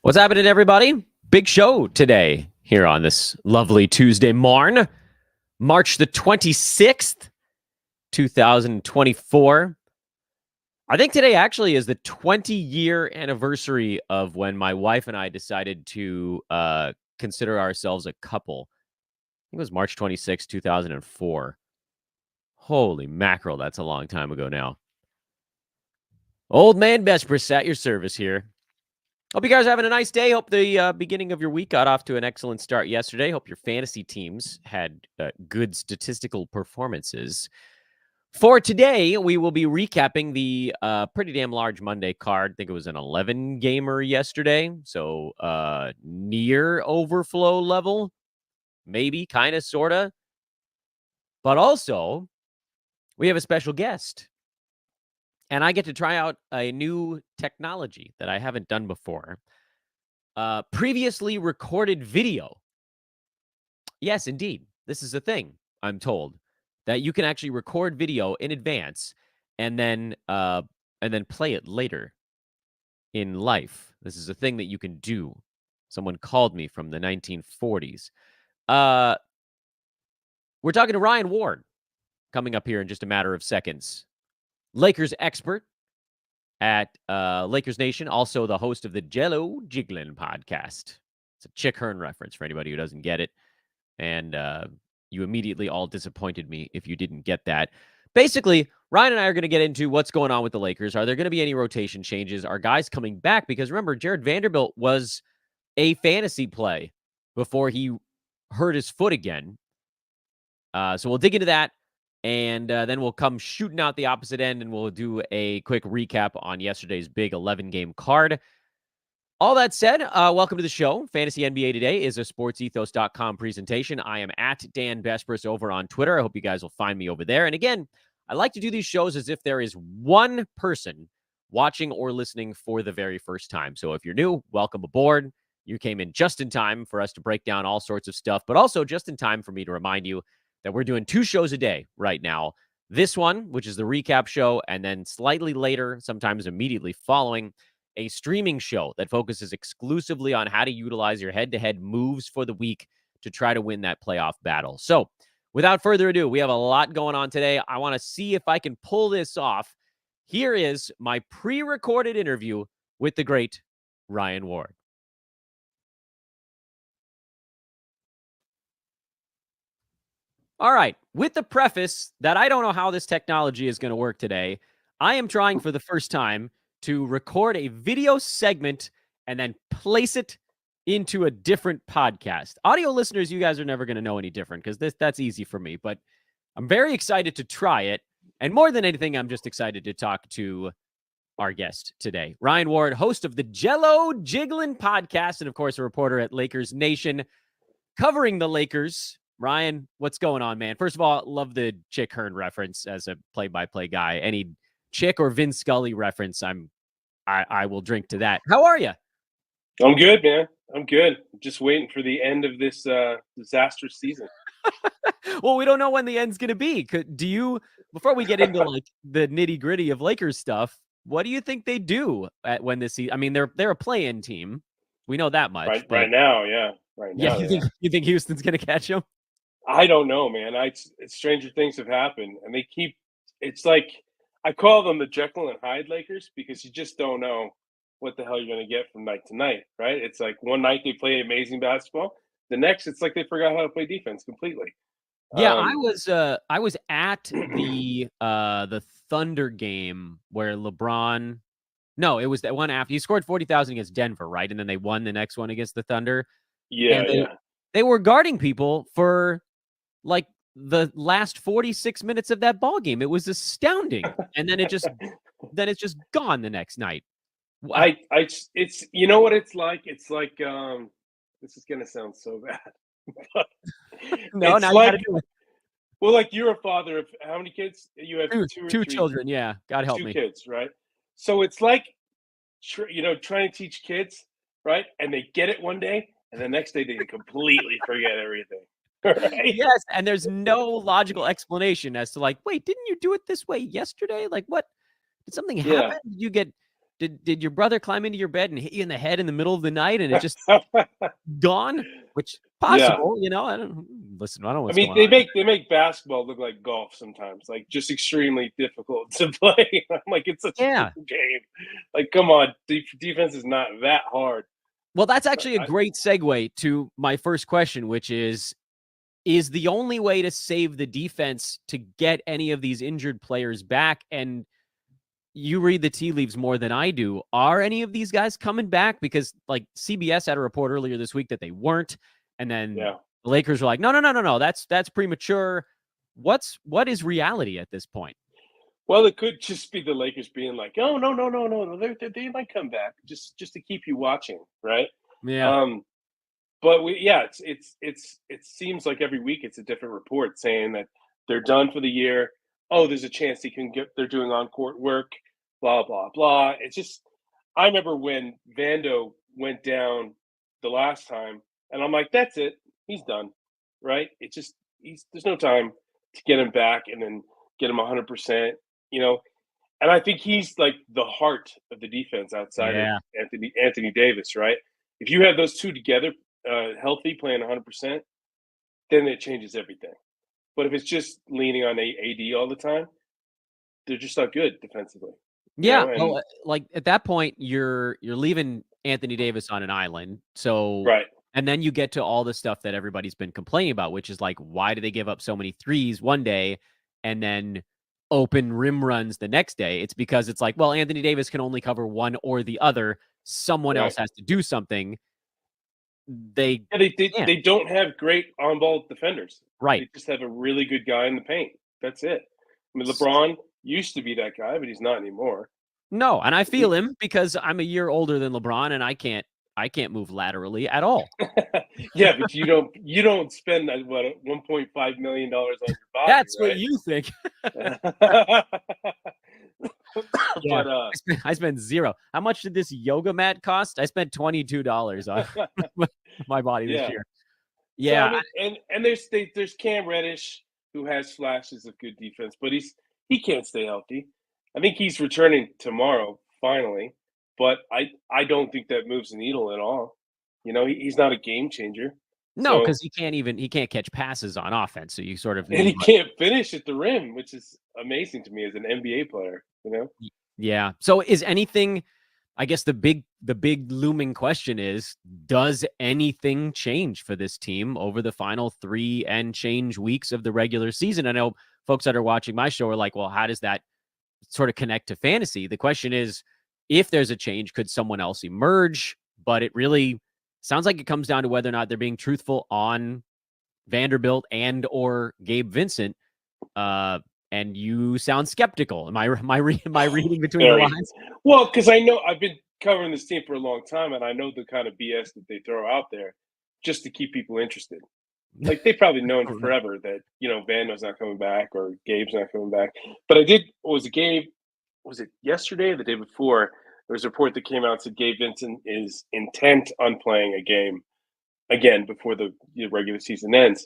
What's happening, everybody? Big show today here on this lovely Tuesday morn, March the 26th, 2024. I think today actually is the 20-year anniversary of when my wife and I decided to consider ourselves a couple. I think it was March 26, 2004. Holy mackerel, that's a long time ago now. Old man Vespers at your service here. Hope you guys are having a nice day. Hope the beginning of your week got off to an excellent start yesterday. Hope your fantasy teams had good statistical performances. For today, we will be recapping the pretty damn large Monday card. I think it was an 11-gamer yesterday, so near overflow level, maybe, kind of, sort of. But also, we have a special guest. And I get to try out a new technology that I haven't done before. Previously recorded video. Yes, indeed. This is a thing, I'm told, that you can actually record video in advance and then play it later in life. This is a thing that you can do. Someone called me from the 1940s. We're talking to Ryan Ward coming up here in just a matter of seconds. Lakers expert at Lakers Nation, also the host of the Jello Jiggling podcast. It's a Chick Hearn reference for anybody who doesn't get it. And you immediately all disappointed me if you didn't get that. Basically, Ryan and I are going to get into what's going on with the Lakers. Are there going to be any rotation changes? Are guys coming back? Because remember, Jared Vanderbilt was a fantasy play before he hurt his foot again. So we'll dig into that. And then we'll come shooting out the opposite end, and we'll do a quick recap on yesterday's big 11-game card. All that said, welcome to the show. Fantasy NBA Today is a sportsethos.com presentation. I am at Dan Vespers over on Twitter. I hope you guys will find me over there. And again, I like to do these shows as if there is one person watching or listening for the very first time. So if you're new, welcome aboard. You came in just in time for us to break down all sorts of stuff, but also just in time for me to remind you that we're doing 2 shows a day right now. This one, which is the recap show, and then slightly later, sometimes immediately following, a streaming show that focuses exclusively on how to utilize your head-to-head moves for the week to try to win that playoff battle. So without further ado, we have a lot going on today. I want to see if I can pull this off. Here is my pre-recorded interview with the great Ryan Ward. All right, with the preface that I don't know how this technology is going to work today, I am trying for the first time to record a video segment and then place it into a different podcast. Audio listeners, you guys are never going to know any different because that's easy for me, but I'm very excited to try it. And more than anything, I'm just excited to talk to our guest today, Ryan Ward, host of the Jello Jiggling podcast, and of course, a reporter at Lakers Nation, covering the Lakers. Ryan, what's going on, man? First of all, love the Chick Hearn reference as a play-by-play guy. Any Chick or Vin Scully reference, I will drink to that. How are you? I'm good, man. I'm good. Just waiting for the end of this disastrous season. Well, we don't know when the end's going to be. Do you, before we get into like the nitty-gritty of Lakers stuff, what do you think they do when this season? I mean, they're a play-in team. We know that much. Right now, yeah. Right now, you think Houston's going to catch them? I don't know, man. Stranger things have happened, and they keep. It's like I call them the Jekyll and Hyde Lakers because you just don't know what the hell you're going to get from night to night, right? It's like one night they play amazing basketball, the next it's like they forgot how to play defense completely. Yeah, I was at the Thunder game where LeBron. No, it was that one after he scored 40,000 against Denver, right? And then they won the next one against the Thunder. Yeah, they were guarding people for like the last 46 minutes of that ball game. It was astounding. And then it's just gone the next night. Wow. It's you know what it's like? It's like this is gonna sound so bad. But no, it's now like, you gotta do it. Well, like you're a father of how many kids? You have two children, yeah. God help me. 2 kids, right? So it's like trying to teach kids, right? And they get it one day, and the next day they completely forget everything. Right? Yes, and there's no logical explanation as to like, wait, didn't you do it this way yesterday? Like, what? Did something happen? Did your brother climb into your bed and hit you in the head in the middle of the night and it just gone? Which Yeah. possible, I don't listen. I don't know I what's mean, going they on. make basketball look like golf sometimes, like just extremely difficult to play. I'm like, it's such a Yeah. simple game. Like, come on, defense is not that hard. Well, that's But actually a great segue to my first question, which is the only way to save the defense to get any of these injured players back. And you read the tea leaves more than I do. Are any of these guys coming back? Because like CBS had a report earlier this week that they weren't. And then yeah. the Lakers were like, no. That's premature. What is reality at this point? Well, it could just be the Lakers being like, oh no, they might come back just to keep you watching, right? Yeah. Um, but yeah, it seems like every week it's a different report saying that they're done for the year. Oh, there's a chance they're doing on court work, blah blah blah. It's just I remember when Vando went down the last time, and I'm like, that's it, he's done, right? It just there's no time to get him back and then get him 100%, you know. And I think he's like the heart of the defense outside of Yeah. Anthony Davis, right? If you have those two together, healthy, playing 100%, then it changes everything. But if it's just leaning on AD all the time, they're just not good defensively, you Yeah. know. And Well, like at that point, you're leaving Anthony Davis on an island. So, right, and then you get to all the stuff that everybody's been complaining about, which is like, why do they give up so many threes one day and then open rim runs the next day? It's because it's like, well, Anthony Davis can only cover one or the other. Someone right, else has to do something. They yeah, can't. they don't have great on ball defenders. Right. They just have a really good guy in the paint. That's it. I mean, LeBron used to be that guy, but he's not anymore. No, and I feel He, him because I'm a year older than LeBron and I can't move laterally at all. yeah, but you don't spend what $1.5 million on your body, That's what you think. right? Yeah, But I spent 0. How much did this yoga mat cost? I spent $22 on my body this yeah. year. So I Yeah, mean, and there's Cam Reddish who has flashes of good defense, but he can't stay healthy. I think he's returning tomorrow finally, but I don't think that moves the needle at all. You know, he's not a game changer. no, So because he can't catch passes on offense, so you sort of and need he like can't finish at the rim, which is amazing to me as an NBA player. You know. yeah. So is anything I guess the big looming question is, does anything change for this team over the final 3 and change weeks of the regular season? I know folks that are watching my show are like, well, how does that sort of connect to fantasy? The question is, if there's a change, could someone else emerge? But it really sounds like it comes down to whether or not they're being truthful on Vanderbilt and or Gabe Vincent. Uh, and you sound skeptical. Am I reading between the Very lines? well, because I know I've been covering this team for a long time, and I know the kind of BS that they throw out there just to keep people interested. Like they've probably known Right. forever that Vando's not coming back or Gabe's not coming back. But I did. Was it Gabe? Was it yesterday or the day before? There was a report that came out that said Gabe Vincent is intent on playing a game again before the regular season ends.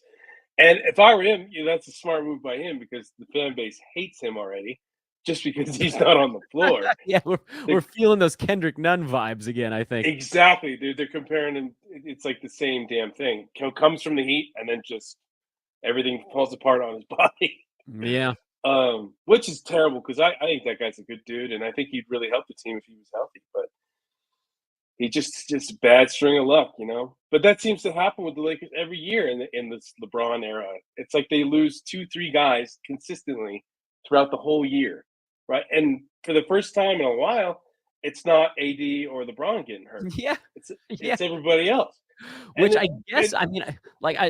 And if I were him, that's a smart move by him because the fan base hates him already, just because he's not on the floor. Yeah, we're They, feeling those Kendrick Nunn vibes again, I think. exactly, they're comparing him. It's like the same damn thing. Comes from the Heat, and then just everything falls apart on his body. Yeah. Which is terrible because I think that guy's a good dude, and I think he'd really help the team if he was healthy. But he just a bad string of luck. But that seems to happen with the Lakers every year in this LeBron era. It's like they lose 2, 3 guys consistently throughout the whole year, right? And for the first time in a while, it's not AD or LeBron getting hurt. Yeah. It's Yeah. it's everybody else. Which And I guess, I mean,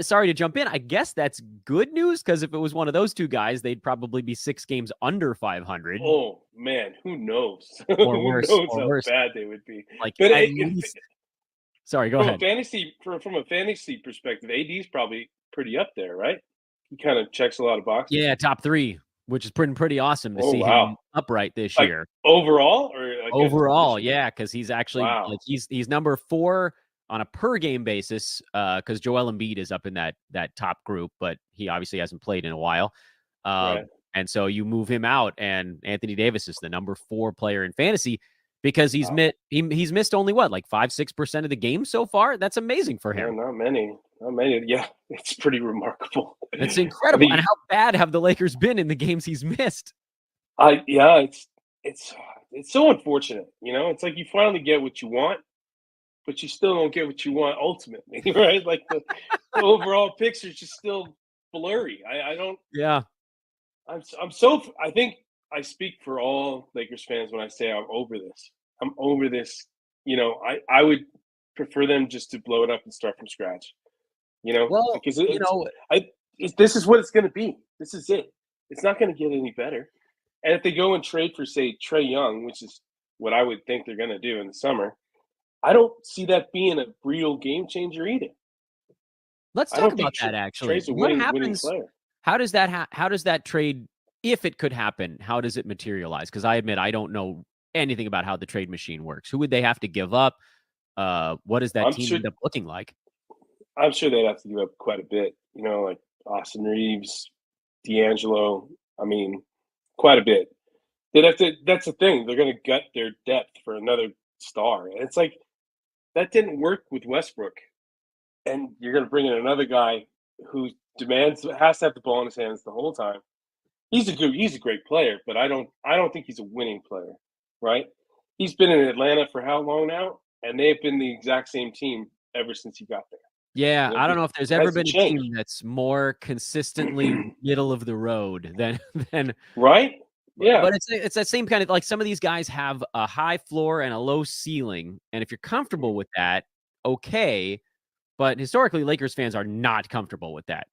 sorry to jump in. I guess that's good news because if it was one of those two guys, they'd probably be 6 games under 500 oh man, who knows? or Who worse, knows or how worse. bad they would be? Like But at least, sorry, go ahead. from a fantasy perspective, AD's probably pretty up there, right? He kind of checks a lot of boxes. Yeah, top 3, which is pretty awesome to Oh see wow! him upright this Like year. overall, or like as a Overall, position? yeah, because he's actually Wow! like he's number 4 on a per game basis. Because Joel Embiid is up in that top group, but he obviously hasn't played in a while. Uh, Right. and so you move him out, and Anthony Davis is the number 4 player in fantasy. because he's missed only what, like 5-6% of the game so far. That's amazing for Yeah, him. not many. Yeah, it's pretty remarkable. It's I incredible. And mean, how bad have the Lakers been in the games he's missed? yeah, it's it's so unfortunate. It's like you finally get what you want, but you still don't get what you want ultimately, right? Like the overall picture is just still blurry. I don't. Yeah. I'm so. I think I speak for all Lakers fans when I say I'm over this. I'm over this. I would prefer them just to blow it up and start from scratch. Well, Because this is what it's going to be. This is it. It's not going to get any better. And if they go and trade for, say, Trae Young, which is what I would think they're going to do in the summer, I don't see that being a real game changer either. let's I talk don't think about that actually. Trae's a What winning happens? player. How does that trade, if it could happen, how does it materialize? Because I admit I don't know anything about how the trade machine works. Who would they have to give up? What does that I'm team sure. end up looking like? I'm sure they'd have to give up quite a bit. Like Austin Reeves, D'Angelo. I mean, quite a bit. They'd have to. That's the thing. They're going to gut their depth for another star, and it's like that didn't work with Westbrook. And you're going to bring in another guy who has to have the ball in his hands the whole time. He's a great player, but I don't think he's a winning player, right? He's been in Atlanta for how long now, and they've been the exact same team ever since he got there. Yeah, I don't know if there's It ever hasn't been a changed, team that's more consistently middle of the road than right? Yeah, but it's that same kind of, like, some of these guys have a high floor and a low ceiling, and if you're comfortable with that, okay, but historically, Lakers fans are not comfortable with that.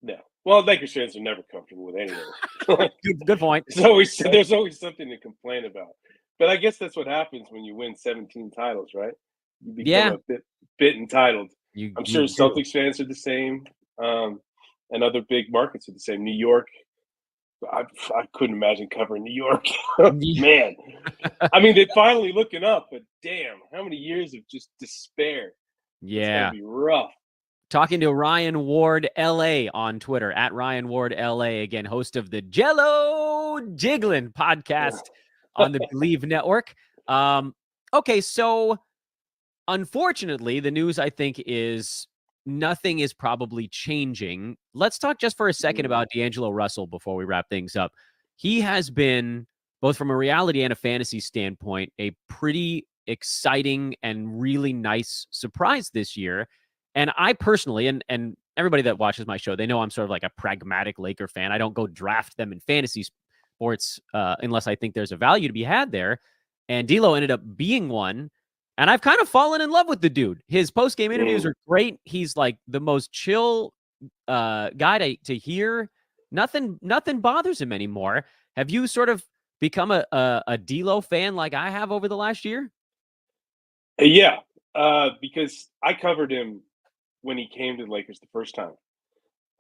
no. Well, Lakers fans are never comfortable with anything. Good point. There's always something to complain about. But I guess that's what happens when you win 17 titles, right? You become Yeah, a bit entitled. I'm you sure do. Celtics fans are the same, and other big markets are the same. New York, I couldn't imagine covering New York. Ye Man, I mean, they're finally looking up, but damn, how many years of just despair? It's got to Yeah. be rough. Talking to Ryan Ward LA on Twitter, at Ryan Ward LA, again, host of the Jello Jiggling podcast on the Believe Network. Okay, so unfortunately, the news, I think, is nothing is probably changing. Let's talk just for a second Mm, about D'Angelo Russell before we wrap things up. He has been, both from a reality and a fantasy standpoint, a pretty exciting and really nice surprise this year. And I personally, and everybody that watches my show, they know I'm sort of like a pragmatic Laker fan. I don't go draft them in fantasy sports unless I think there's a value to be had there. And D'Lo ended up being one. And I've kind of fallen in love with the dude. His post-game interviews mm. are great. He's like the most chill guy to hear. Nothing bothers him anymore. Have you sort of become a D'Lo fan like I have over the last year? Yeah, because I covered him when he came to the Lakers the first time,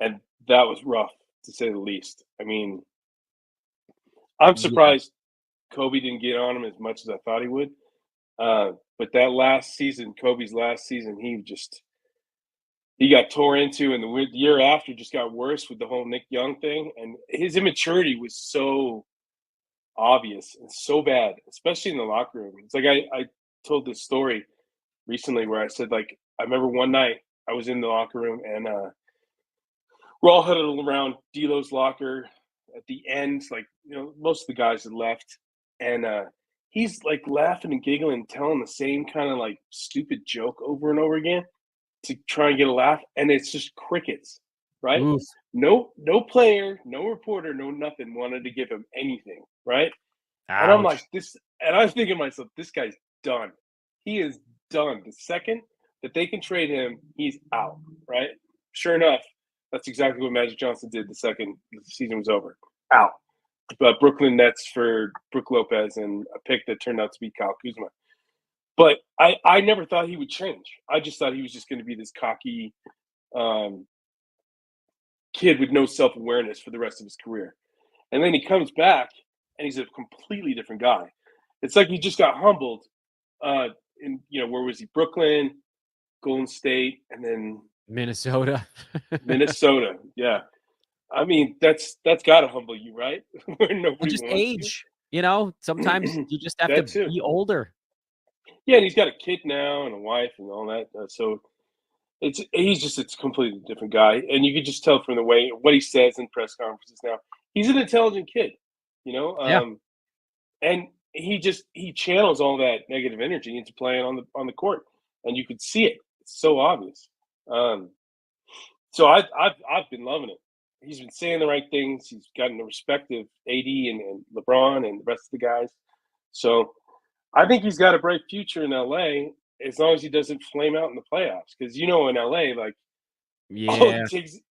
and that was rough to say the least. I mean, I'm Yeah. surprised Kobe didn't get on him as much as I thought he would. But that last season, Kobe's last season, he got tore into, and the year after just got worse with the whole Nick Young thing, and his immaturity was so obvious and so bad, especially in the locker room. It's like I told this story recently where I said, like, I remember one night I was in the locker room and we're all huddled around D'Lo's locker at the end, like, most of the guys had left, and he's like laughing and giggling, telling the same kind of like stupid joke over and over again to try and get a laugh, and it's just crickets, right? Oof. No player, no reporter, no nothing wanted to give him anything, right? And I'm like, Ouch. this, and I'm thinking to myself, this guy's done. He is done. The second that they can trade him, he's out, right? Sure enough, that's exactly what Magic Johnson did the second the season was over. Out. But Brooklyn Nets for Brook Lopez and a pick that turned out to be Kyle Kuzma. But I never thought he would change. I just thought he was just going to be this cocky um, kid with no self awareness for the rest of his career. And then he comes back and he's a completely different guy. It's like he just got humbled. Where was he? Brooklyn, Golden State, and then Minnesota. Minnesota. Yeah, I mean that's got to humble you, right? Where Well, nobody just wants you. age. Sometimes you just have to That too. be older. Yeah, and he's got a kid now and a wife and all that. So it's a completely different guy, and you could just tell from the way what he says in press conferences now. He's an intelligent kid, you know, Yeah. and he channels all that negative energy into playing on the court, and you could see it. It's so obvious. Um, so I've been loving it. He's been saying the right things. He's gotten the respect of AD and LeBron and the rest of the guys. So I think he's got a bright future in LA as long as he doesn't flame out in the playoffs. Because in LA, like Yeah.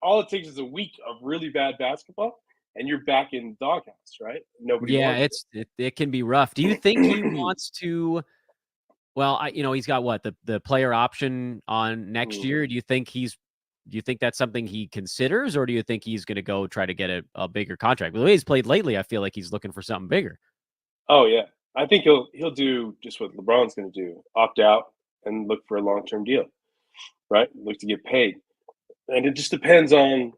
all it takes is a week of really bad basketball, and you're back in doghouse, right? Nobody Yeah, wants it can be rough. Do you think he it. wants to well, he's got what, the player option on next Mhm. year? Do you think that's something he considers, or do you think he's gonna go try to get a bigger contract? The way he's played lately, I feel like he's looking for something bigger. Oh yeah, I think he'll do just what LeBron's going to do: opt out and look for a long term deal, right? Look to get paid, and it just depends on.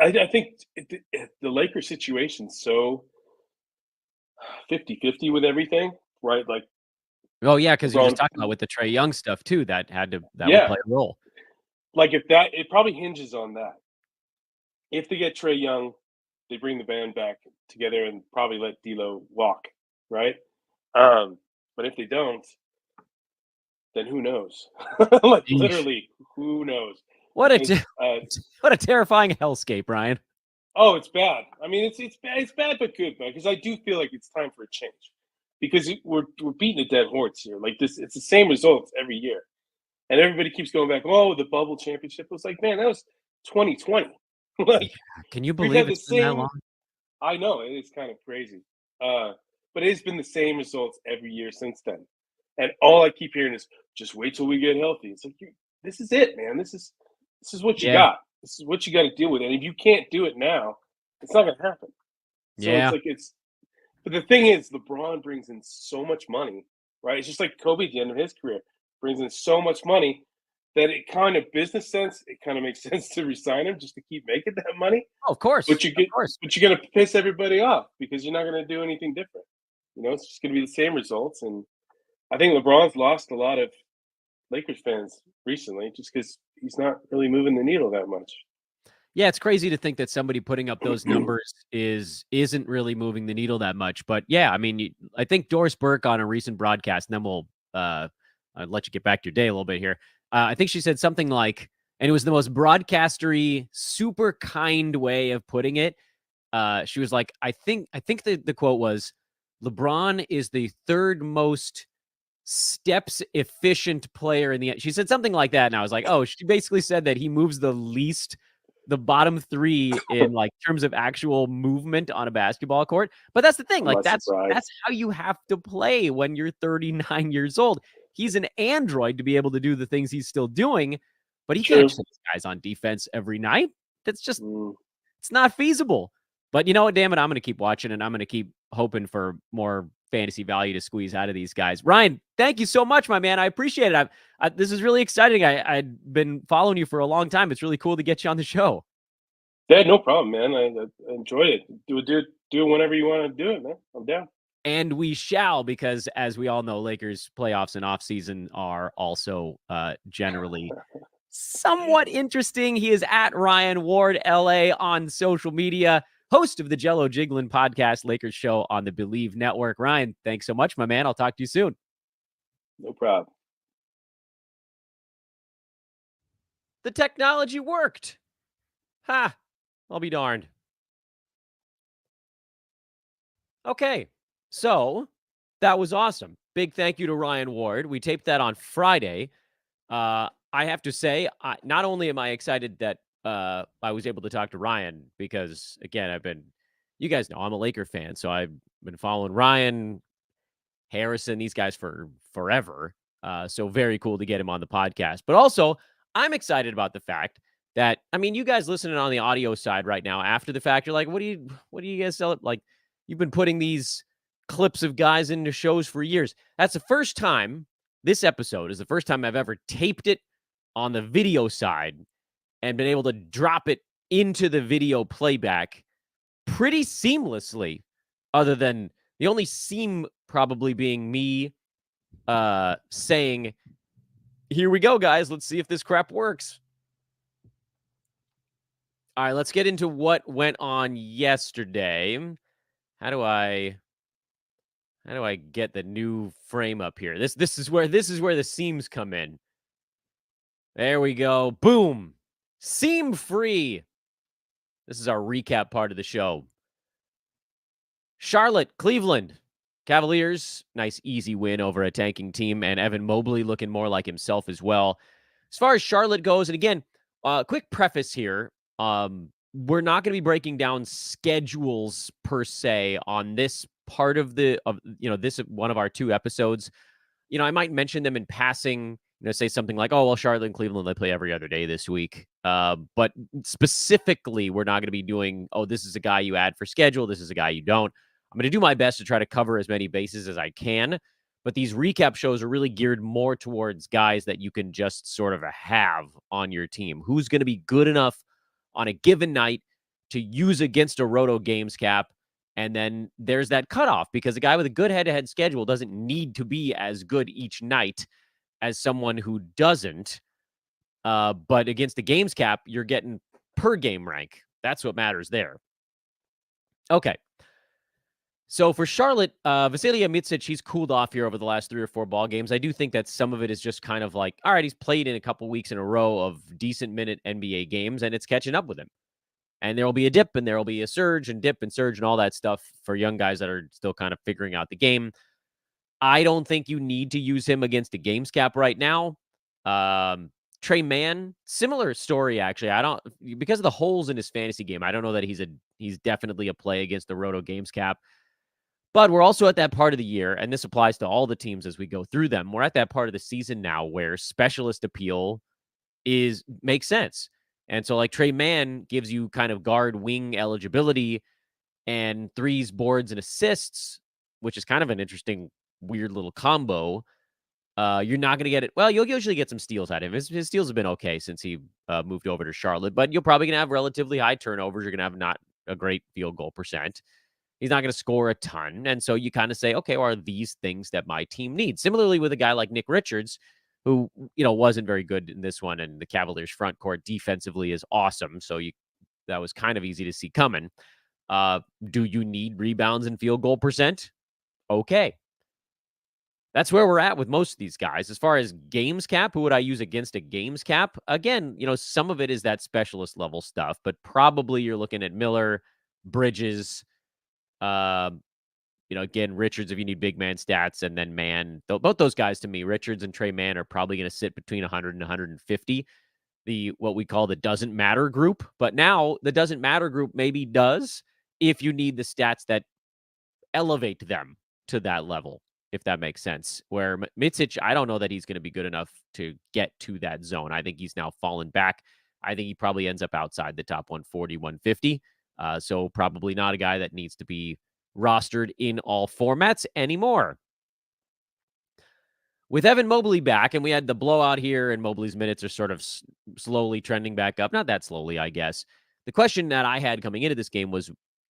I think the Lakers situation's so 50-50 with everything, right? Like Oh, yeah, because you were just LeBron, talking about with the Trae Young stuff too, that would yeah, play a role. like if that it probably hinges on that. If they get Trae Young, they bring the band back together and probably let D'Lo walk, right? But if they don't, then who knows? Like Yeesh. literally, who knows? What a Because what a terrifying hellscape, Ryan. oh, it's bad. I mean, it's bad but good, man. Because I do feel like it's time for a change. Because we're beating a dead horse here. Like this, it's the same results every year, and everybody keeps going back. Oh, the bubble championship. It was like, man, that was 2020. Yeah, Like can you we've believe had the it's been that same. long? I know it is kind of crazy, but it's been the same results every year since then. And all I keep hearing is just wait till we get healthy. It's like this is it, man. This is what you Yeah, got. This is what you got to deal with. And if you can't do it now, it's not going to happen. So it's yeah, like it's. But the thing is, LeBron brings in so much money, right? It's just like Kobe at the end of his career brings in so much money that it kind of business sense. It kind of makes sense to resign him just to keep making that money. oh, of course, But you of get, course. but you're gonna piss everybody off because you're not gonna do anything different. It's just gonna be the same results. And I think LeBron's lost a lot of Lakers fans recently just because he's not really moving the needle that much. Yeah, it's crazy to think that somebody putting up those numbers isn't really moving the needle that much. But yeah, I mean, I think Doris Burke on a recent broadcast, and then we'll I'll let you get back to your day a little bit here. I think she said something like, and it was the most broadcastery, super kind way of putting it. She was like, I think the quote was, LeBron is the third most steps efficient player in the. She said something like that, and I was like, oh, she basically said that he moves the bottom three in like terms of actual movement on a basketball court. But that's the thing, I'm like not that's surprised. how you have to play when you're 39 years old. He's an android to be able to do the things he's still doing, but he can't True. chase guys on defense every night. That's just Mm. it's not feasible. But you know what? Damn it, I'm going to keep watching and I'm going to keep hoping for more fantasy value to squeeze out of these guys. Ryan, thank you so much, my man. I appreciate it. This is really exciting. I'd been following you for a long time. It's really cool to get you on the show. Yeah, no problem, man. I enjoyed it. Do it whenever you want to do it, man. I'm down. And we shall, because as we all know, Lakers playoffs and offseason are also generally somewhat interesting. He is at Ryan Ward LA on social media, host of the Jello Jiggling podcast, Lakers show on the Believe Network. Ryan, thanks so much, my man. I'll talk to you soon. No problem. The technology worked. Ha! I'll be darned. Okay, so that was awesome. Big thank you to Ryan Ward. We taped that on Friday. I have to say, not only am I excited that I was able to talk to Ryan, because again, you guys know I'm a Laker fan, so I've been following Ryan, Harrison, these guys for forever. So very cool to get him on the podcast. But also, I'm excited about the fact that, I mean, you guys listening on the audio side right now, after the fact, you're like, what do you guys sell it? Like, you've been putting these clips of guys into shows for years. That's the first time, this episode is the first time I've ever taped it on the video side and been able to drop it into the video playback pretty seamlessly other than the only seam probably being me saying, here we go, guys. Let's see if this crap works. All right, let's get into what went on yesterday. How do I get the new frame up here? This is where the seams come in. There we go. Boom. Seam free. This is our recap part of the show. Charlotte, Cleveland. Cavaliers, nice easy win over a tanking team, and Evan Mobley looking more like himself as well. As far as Charlotte goes, and again, quick preface here. We're not going to be breaking down schedules per se on this part of this one of our 2 episodes. I might mention them in passing, say something like, oh, well, Charlotte and Cleveland, they play every other day this week. But specifically, we're not going to be doing, oh, this is a guy you add for schedule. This is a guy you don't. I'm going to do my best to try to cover as many bases as I can. But these recap shows are really geared more towards guys that you can just sort of have on your team. Who's going to be good enough on a given night to use against a Roto Games cap. And then there's that cutoff, because a guy with a good head-to-head schedule doesn't need to be as good each night as someone who doesn't. But against the games cap, you're getting per game rank. That's what matters there. Okay. So for Charlotte, Vasilija Micic, he's cooled off here over the last 3 or 4 ball games. I do think that some of it is just kind of like, all right, he's played in a couple weeks in a row of decent minute NBA games, and it's catching up with him. And there will be a dip, and there will be a surge and dip and surge and all that stuff for young guys that are still kind of figuring out the game. I don't think you need to use him against a games cap right now. Trey Mann, similar story, actually. Because of the holes in his fantasy game, I don't know that he's definitely a play against the Roto Games cap. But we're also at that part of the year, and this applies to all the teams as we go through them. We're at that part of the season now where specialist appeal makes sense. And so, like, Trey Mann gives you kind of guard wing eligibility and threes, boards, and assists, which is kind of an interesting, weird little combo. You're not going to get it. Well, you'll usually get some steals out of him. His steals have been okay since he moved over to Charlotte, but you're probably going to have relatively high turnovers. You're going to have not a great field goal percent. He's not going to score a ton. And so you kind of say, okay, well, are these things that my team needs? Similarly with a guy like Nick Richards, who, wasn't very good in this one, and the Cavaliers front court defensively is awesome. So that was kind of easy to see coming. Do you need rebounds and field goal percent? Okay. That's where we're at with most of these guys. As far as games cap, who would I use against a games cap? Again, some of it is that specialist level stuff, but probably you're looking at Miller, Bridges, again, Richards, if you need big man stats, and then Mann. Both those guys, to me, Richards and Trey Mann, are probably going to sit between 100 and 150. What we call the doesn't matter group. But now the doesn't matter group maybe does if you need the stats that elevate them to that level, if that makes sense. Where Micic, I don't know that he's going to be good enough to get to that zone. I think he's now fallen back. I think he probably ends up outside the top 140, 150. So probably not a guy that needs to be rostered in all formats anymore. With Evan Mobley back, and we had the blowout here, and Mobley's minutes are sort of slowly trending back up. Not that slowly, I guess. The question that I had coming into this game was,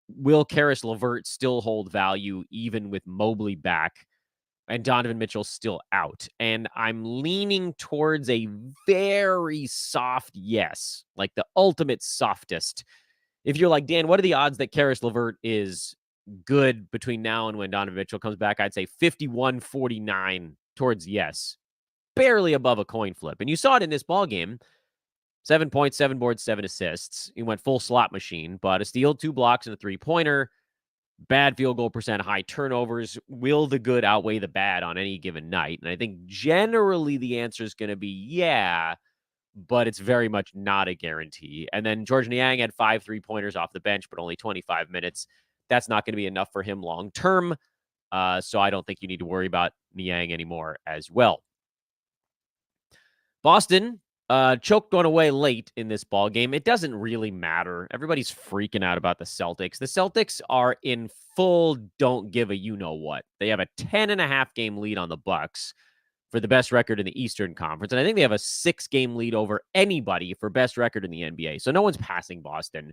will Karis LeVert still hold value even with Mobley back and Donovan Mitchell still out? And I'm leaning towards a very soft yes, like the ultimate softest. If you're like, Dan, what are the odds that Karis LeVert is good between now and when Donovan Mitchell comes back? I'd say 51-49 towards yes. Barely above a coin flip. And you saw it in this ball game. 7 points, 7 boards, 7 assists. He went full slot machine, but a steal, 2 blocks, and a 3-pointer. Bad field goal percent, high turnovers. Will the good outweigh the bad on any given night? And I think generally the answer is going to be yeah, but it's very much not a guarantee. And then George Niang had 5 3-pointers off the bench, but only 25 minutes. That's not going to be enough for him long term. So I don't think you need to worry about Niang anymore as well. Boston choked one away late in this ball game. It doesn't really matter. Everybody's freaking out about the Celtics. The Celtics are in full don't give a you-know-what. They have a 10.5 game lead on the Bucks for the best record in the Eastern Conference. And I think they have a 6 game lead over anybody for best record in the NBA. So no one's passing Boston.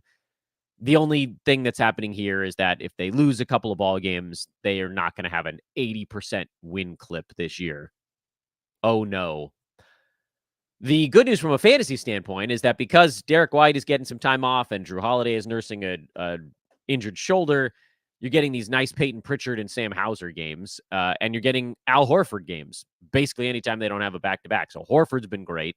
The only thing that's happening here is that if they lose a couple of ball games, they are not going to have an 80% win clip this year. Oh, no. The good news from a fantasy standpoint is that because Derek White is getting some time off and Drew Holiday is nursing a injured shoulder, you're getting these nice Peyton Pritchard and Sam Hauser games, and you're getting Al Horford games basically anytime they don't have a back-to-back. So Horford's been great.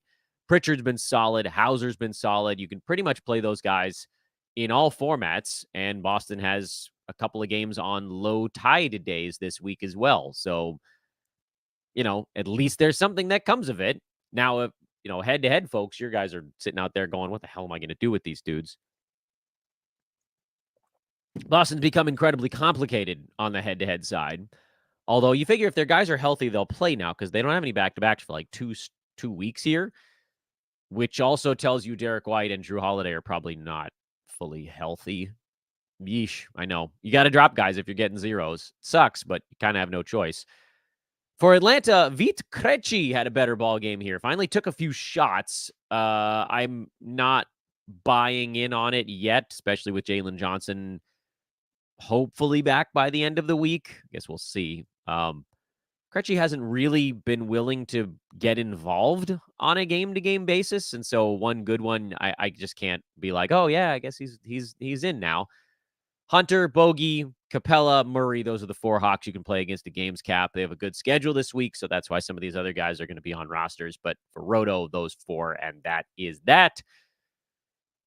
Pritchard's been solid. Hauser's been solid. You can pretty much play those guys in all formats, and Boston has a couple of games on low tide days this week as well. So, at least there's something that comes of it. Now, if head to head, folks, your guys are sitting out there going, what the hell am I going to do with these dudes? Boston's become incredibly complicated on the head to head side. Although you figure if their guys are healthy, they'll play now because they don't have any back to backs for like two weeks here, which also tells you Derek White and Drew Holiday are probably not fully healthy. Yeesh, I know. You got to drop guys if you're getting zeros. Sucks, but you kind of have no choice. For Atlanta, Vit Krejci had a better ball game here. Finally took a few shots. I'm not buying in on it yet, especially with Jalen Johnson hopefully back by the end of the week. I guess we'll see. Krejci hasn't really been willing to get involved on a game-to-game basis, and so one good one, I just can't be like, oh yeah, I guess he's in now. Hunter, Bogey, Capella, Murray, those are the four Hawks you can play against the games cap. They have a good schedule this week, so that's why some of these other guys are going to be on rosters. But for Roto, those four, and that is that.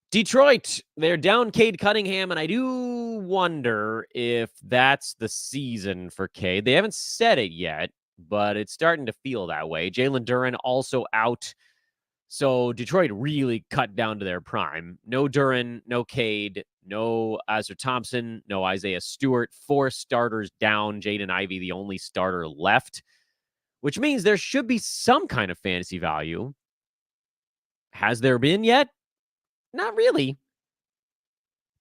Detroit, they're down Cade Cunningham, and I do wonder if that's the season for Cade. They haven't said it yet, but it's starting to feel that way. Jalen Duren also out. So Detroit really cut down to their prime. No Duren, no Cade, no Azar Thompson, no Isaiah Stewart. 4 starters down. Jaden Ivey, the only starter left, which means there should be some kind of fantasy value. Has there been yet? Not really.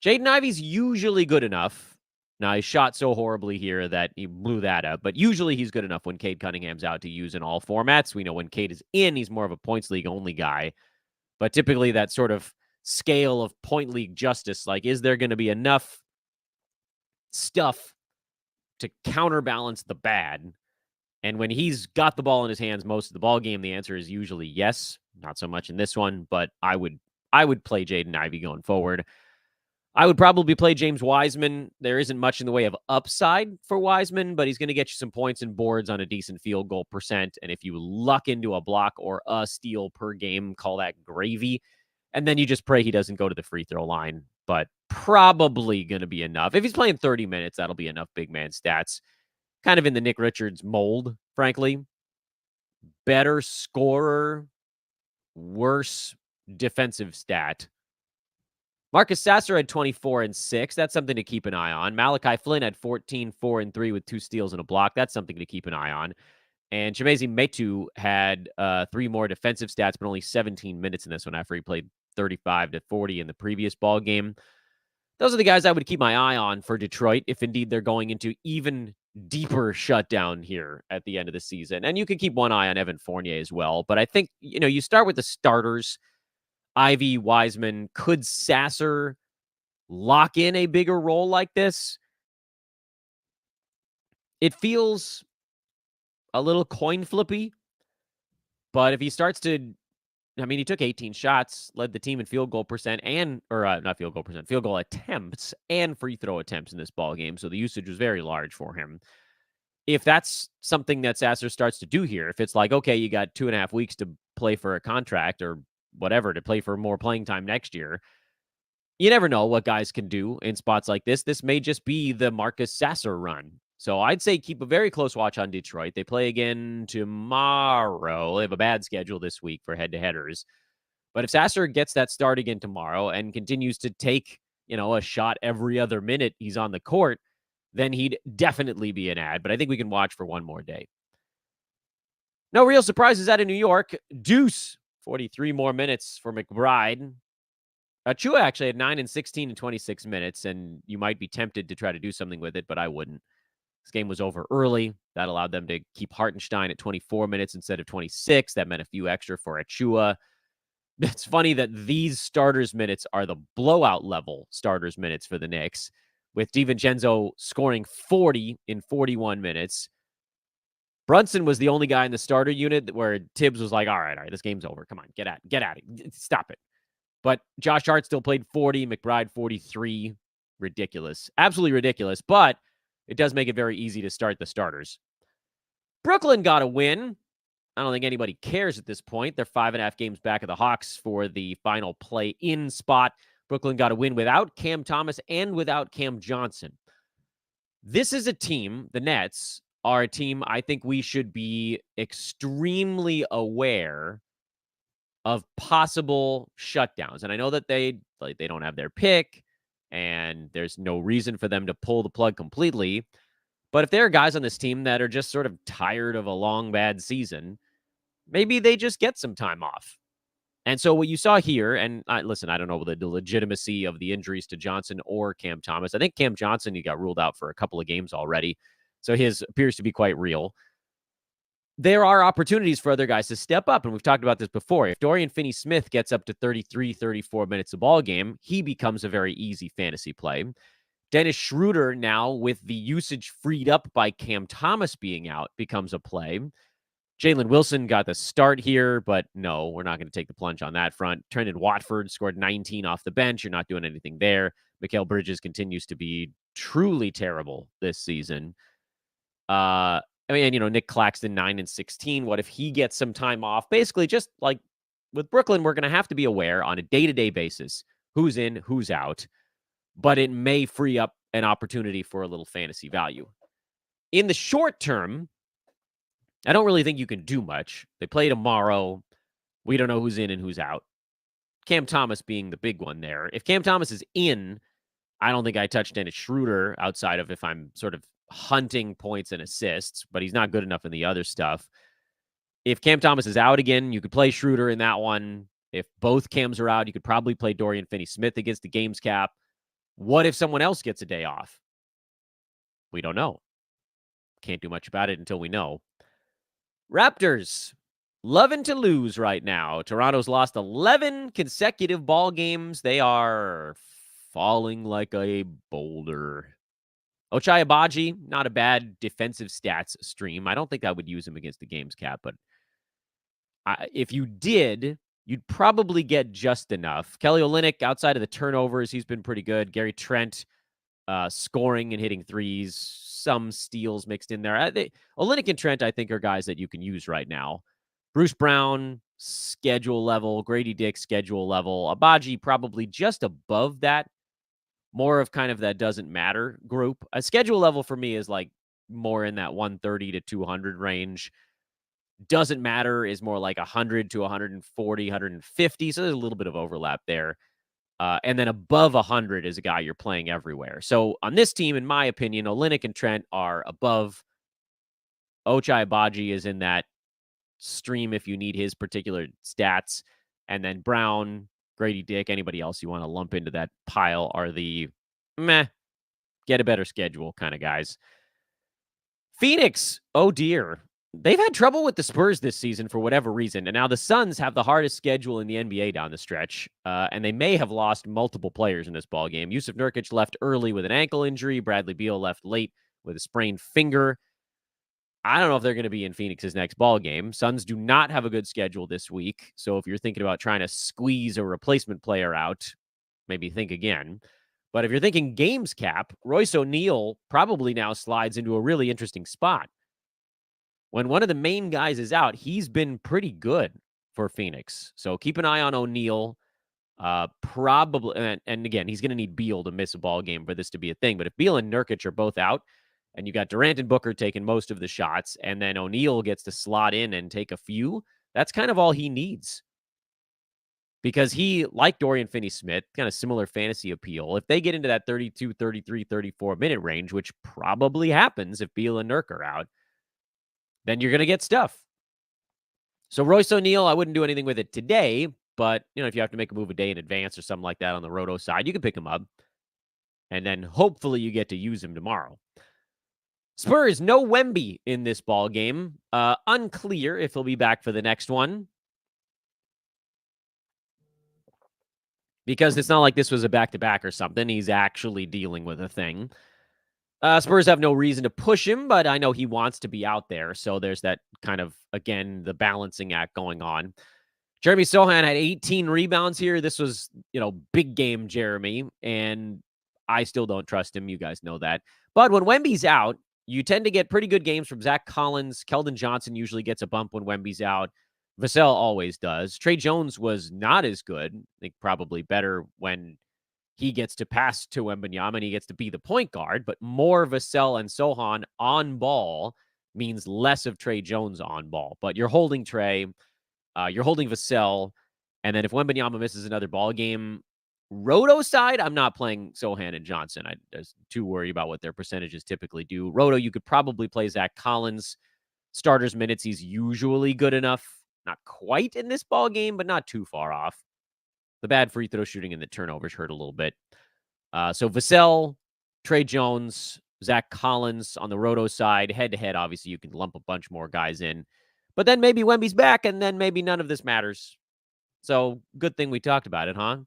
Jaden Ivey's usually good enough. Now, he shot so horribly here that he blew that up, but usually he's good enough when Cade Cunningham's out to use in all formats. We know when Cade is in, he's more of a points league only guy. But typically that sort of scale of point league justice, like, is there going to be enough stuff to counterbalance the bad? And when he's got the ball in his hands most of the ball game, the answer is usually yes. Not so much in this one, but I would play Jaden Ivey going forward. I would probably play James Wiseman. There isn't much in the way of upside for Wiseman, but he's going to get you some points and boards on a decent field goal percent. And if you luck into a block or a steal per game, call that gravy. And then you just pray he doesn't go to the free throw line, but probably going to be enough. If he's playing 30 minutes, that'll be enough big man stats. Kind of in the Nick Richards mold, frankly. Better scorer, worse defensive stat. Marcus Sasser had 24 and 6. That's something to keep an eye on. Malachi Flynn had 14, 4 and 3 with 2 steals and a block. That's something to keep an eye on. And Chimezie Metu had 3 more defensive stats, but only 17 minutes in this one after he played 35 to 40 in the previous ball game. Those are the guys I would keep my eye on for Detroit if indeed they're going into even deeper shutdown here at the end of the season. And you can keep one eye on Evan Fournier as well. But I think, you start with the starters. Ivy, Wiseman. Could Sasser lock in a bigger role like this? It feels a little coin flippy, but if he starts to, he took 18 shots, led the team in field goal percent not field goal percent, field goal attempts and free throw attempts in this ball game. So the usage was very large for him. If that's something that Sasser starts to do here, if it's like, okay, you got 2.5 weeks to play for a contract or whatever, to play for more playing time next year, you never know what guys can do in spots like this. This may just be the Marcus Sasser run. So I'd say keep a very close watch on Detroit. They play again tomorrow. They have a bad schedule this week for head-to-headers. But if Sasser gets that start again tomorrow and continues to take, a shot every other minute he's on the court, then he'd definitely be an ad. But I think we can watch for one more day. No real surprises out of New York. Deuce, 43 more minutes for McBride. Chua actually had 9 and 16 and 26 minutes, and you might be tempted to try to do something with it, but I wouldn't. This game was over early. That allowed them to keep Hartenstein at 24 minutes instead of 26. That meant a few extra for Achua. It's funny that these starters' minutes are the blowout level starters' minutes for the Knicks, with DiVincenzo scoring 40 in 41 minutes. Brunson was the only guy in the starter unit where Tibbs was like, all right, this game's over. Come on, get at it. Stop it. But Josh Hart still played 40, McBride 43. Ridiculous. Absolutely ridiculous. But it does make it very easy to start the starters. Brooklyn got a win. I don't think anybody cares at this point. They're 5.5 games back of the Hawks for the final play-in spot. Brooklyn got a win without Cam Thomas and without Cam Johnson. This is a team, the Nets are a team I think we should be extremely aware of possible shutdowns. And I know that they don't have their pick and there's no reason for them to pull the plug completely. But if there are guys on this team that are just sort of tired of a long, bad season, maybe they just get some time off. And so what you saw here, and listen, I don't know the legitimacy of the injuries to Johnson or Cam Thomas. I think Cam Johnson, he got ruled out for a couple of games already. So his appears to be quite real. There are opportunities for other guys to step up. And we've talked about this before. If Dorian Finney-Smith gets up to 33, 34 minutes a ball game, he becomes a very easy fantasy play. Dennis Schroeder now, with the usage freed up by Cam Thomas being out, becomes a play. Jalen Wilson got the start here, but no, we're not going to take the plunge on that front. Trendon Watford scored 19 off the bench. You're not doing anything there. Mikal Bridges continues to be truly terrible this season. Nick Claxton, 9 and 16. What if he gets some time off? Basically, just like with Brooklyn, we're going to have to be aware on a day-to-day basis who's in, who's out, but it may free up an opportunity for a little fantasy value. In the short term, I don't really think you can do much. They play tomorrow. We don't know who's in and who's out. Cam Thomas being the big one there. If Cam Thomas is in, I don't think I touch Dennis Schroeder outside of if I'm sort of hunting points and assists, but he's not good enough in the other stuff. If Cam Thomas is out again, you could play Schroeder in that one. If both Cams are out, you could probably play Dorian Finney-Smith against the games cap. What if someone else gets a day off? We don't know. Can't do much about it until we know. Raptors, loving to lose right now. Toronto's lost 11 consecutive ball games. They are falling like a boulder. Ochai Agbaji, not a bad defensive stats stream. I don't think I would use him against the games cap, but if you did, you'd probably get just enough. Kelly Olynyk, outside of the turnovers, he's been pretty good. Gary Trent, scoring and hitting threes, some steals mixed in there. Olynyk and Trent, I think, are guys that you can use right now. Bruce Brown, schedule level. Grady Dick, schedule level. Agbaji, probably just above that. More of kind of that doesn't matter group. A schedule level for me is like more in that 130 to 200 range. Doesn't matter is more like 100 to 140, 150. So there's a little bit of overlap there. And then above 100 is a guy you're playing everywhere. So on this team, in my opinion, Olynyk and Trent are above. Ochai Agbaji is in that stream if you need his particular stats. And then Brown, Grady Dick, anybody else you want to lump into that pile are the get a better schedule kind of guys. Phoenix, oh dear. They've had trouble with the Spurs this season for whatever reason. And now the Suns have the hardest schedule in the NBA down the stretch. And they may have lost multiple players in this ballgame. Yusuf Nurkic left early with an ankle injury. Bradley Beal left late with a sprained finger. I don't know if they're going to be in Phoenix's next ballgame. Suns do not have a good schedule this week. So if you're thinking about trying to squeeze a replacement player out, maybe think again. But if you're thinking games cap, Royce O'Neal probably now slides into a really interesting spot. When one of the main guys is out, he's been pretty good for Phoenix. So keep an eye on O'Neal. Probably, and again, he's going to need Beal to miss a ball game for this to be a thing. But if Beal and Nurkic are both out, and you got Durant and Booker taking most of the shots, and then O'Neal gets to slot in and take a few, that's kind of all he needs. Because he, like Dorian Finney-Smith, kind of similar fantasy appeal. If they get into that 32, 33, 34-minute range, which probably happens if Beal and Nurk are out, then you're going to get stuff. So Royce O'Neal, I wouldn't do anything with it today, but if you have to make a move a day in advance or something like that on the roto side, you can pick him up. And then hopefully you get to use him tomorrow. Spurs, no Wemby in this ball game. Unclear if he'll be back for the next one. because it's not like this was a back-to-back or something. He's actually dealing with a thing. Spurs have no reason to push him, but I know he wants to be out there. So there's that kind of, again, the balancing act going on. Jeremy Sohan had 18 rebounds here. This was, big game Jeremy, and I still don't trust him. You guys know that. But when Wemby's out, you tend to get pretty good games from Zach Collins. Keldon Johnson usually gets a bump when Wemby's out. Vassell always does. Trey Jones was not as good. I think probably better when he gets to pass to Wembanyama and he gets to be the point guard, but more Vassell and Sohan on ball means less of Trey Jones on ball. But you're holding Trey, you're holding Vassell, and then if Wembanyama misses another ball game, Roto side, I'm not playing Sohan and Johnson. I was too worried about what their percentages typically do. Roto, you could probably play Zach Collins. Starters minutes, he's usually good enough. Not quite in this ball game, but not too far off. The bad free throw shooting and the turnovers hurt a little bit. So Vassell, Trey Jones, Zach Collins on the Roto side. Head-to-head, obviously, you can lump a bunch more guys in. But then maybe Wemby's back, and then maybe none of this matters. So good thing we talked about it, huh?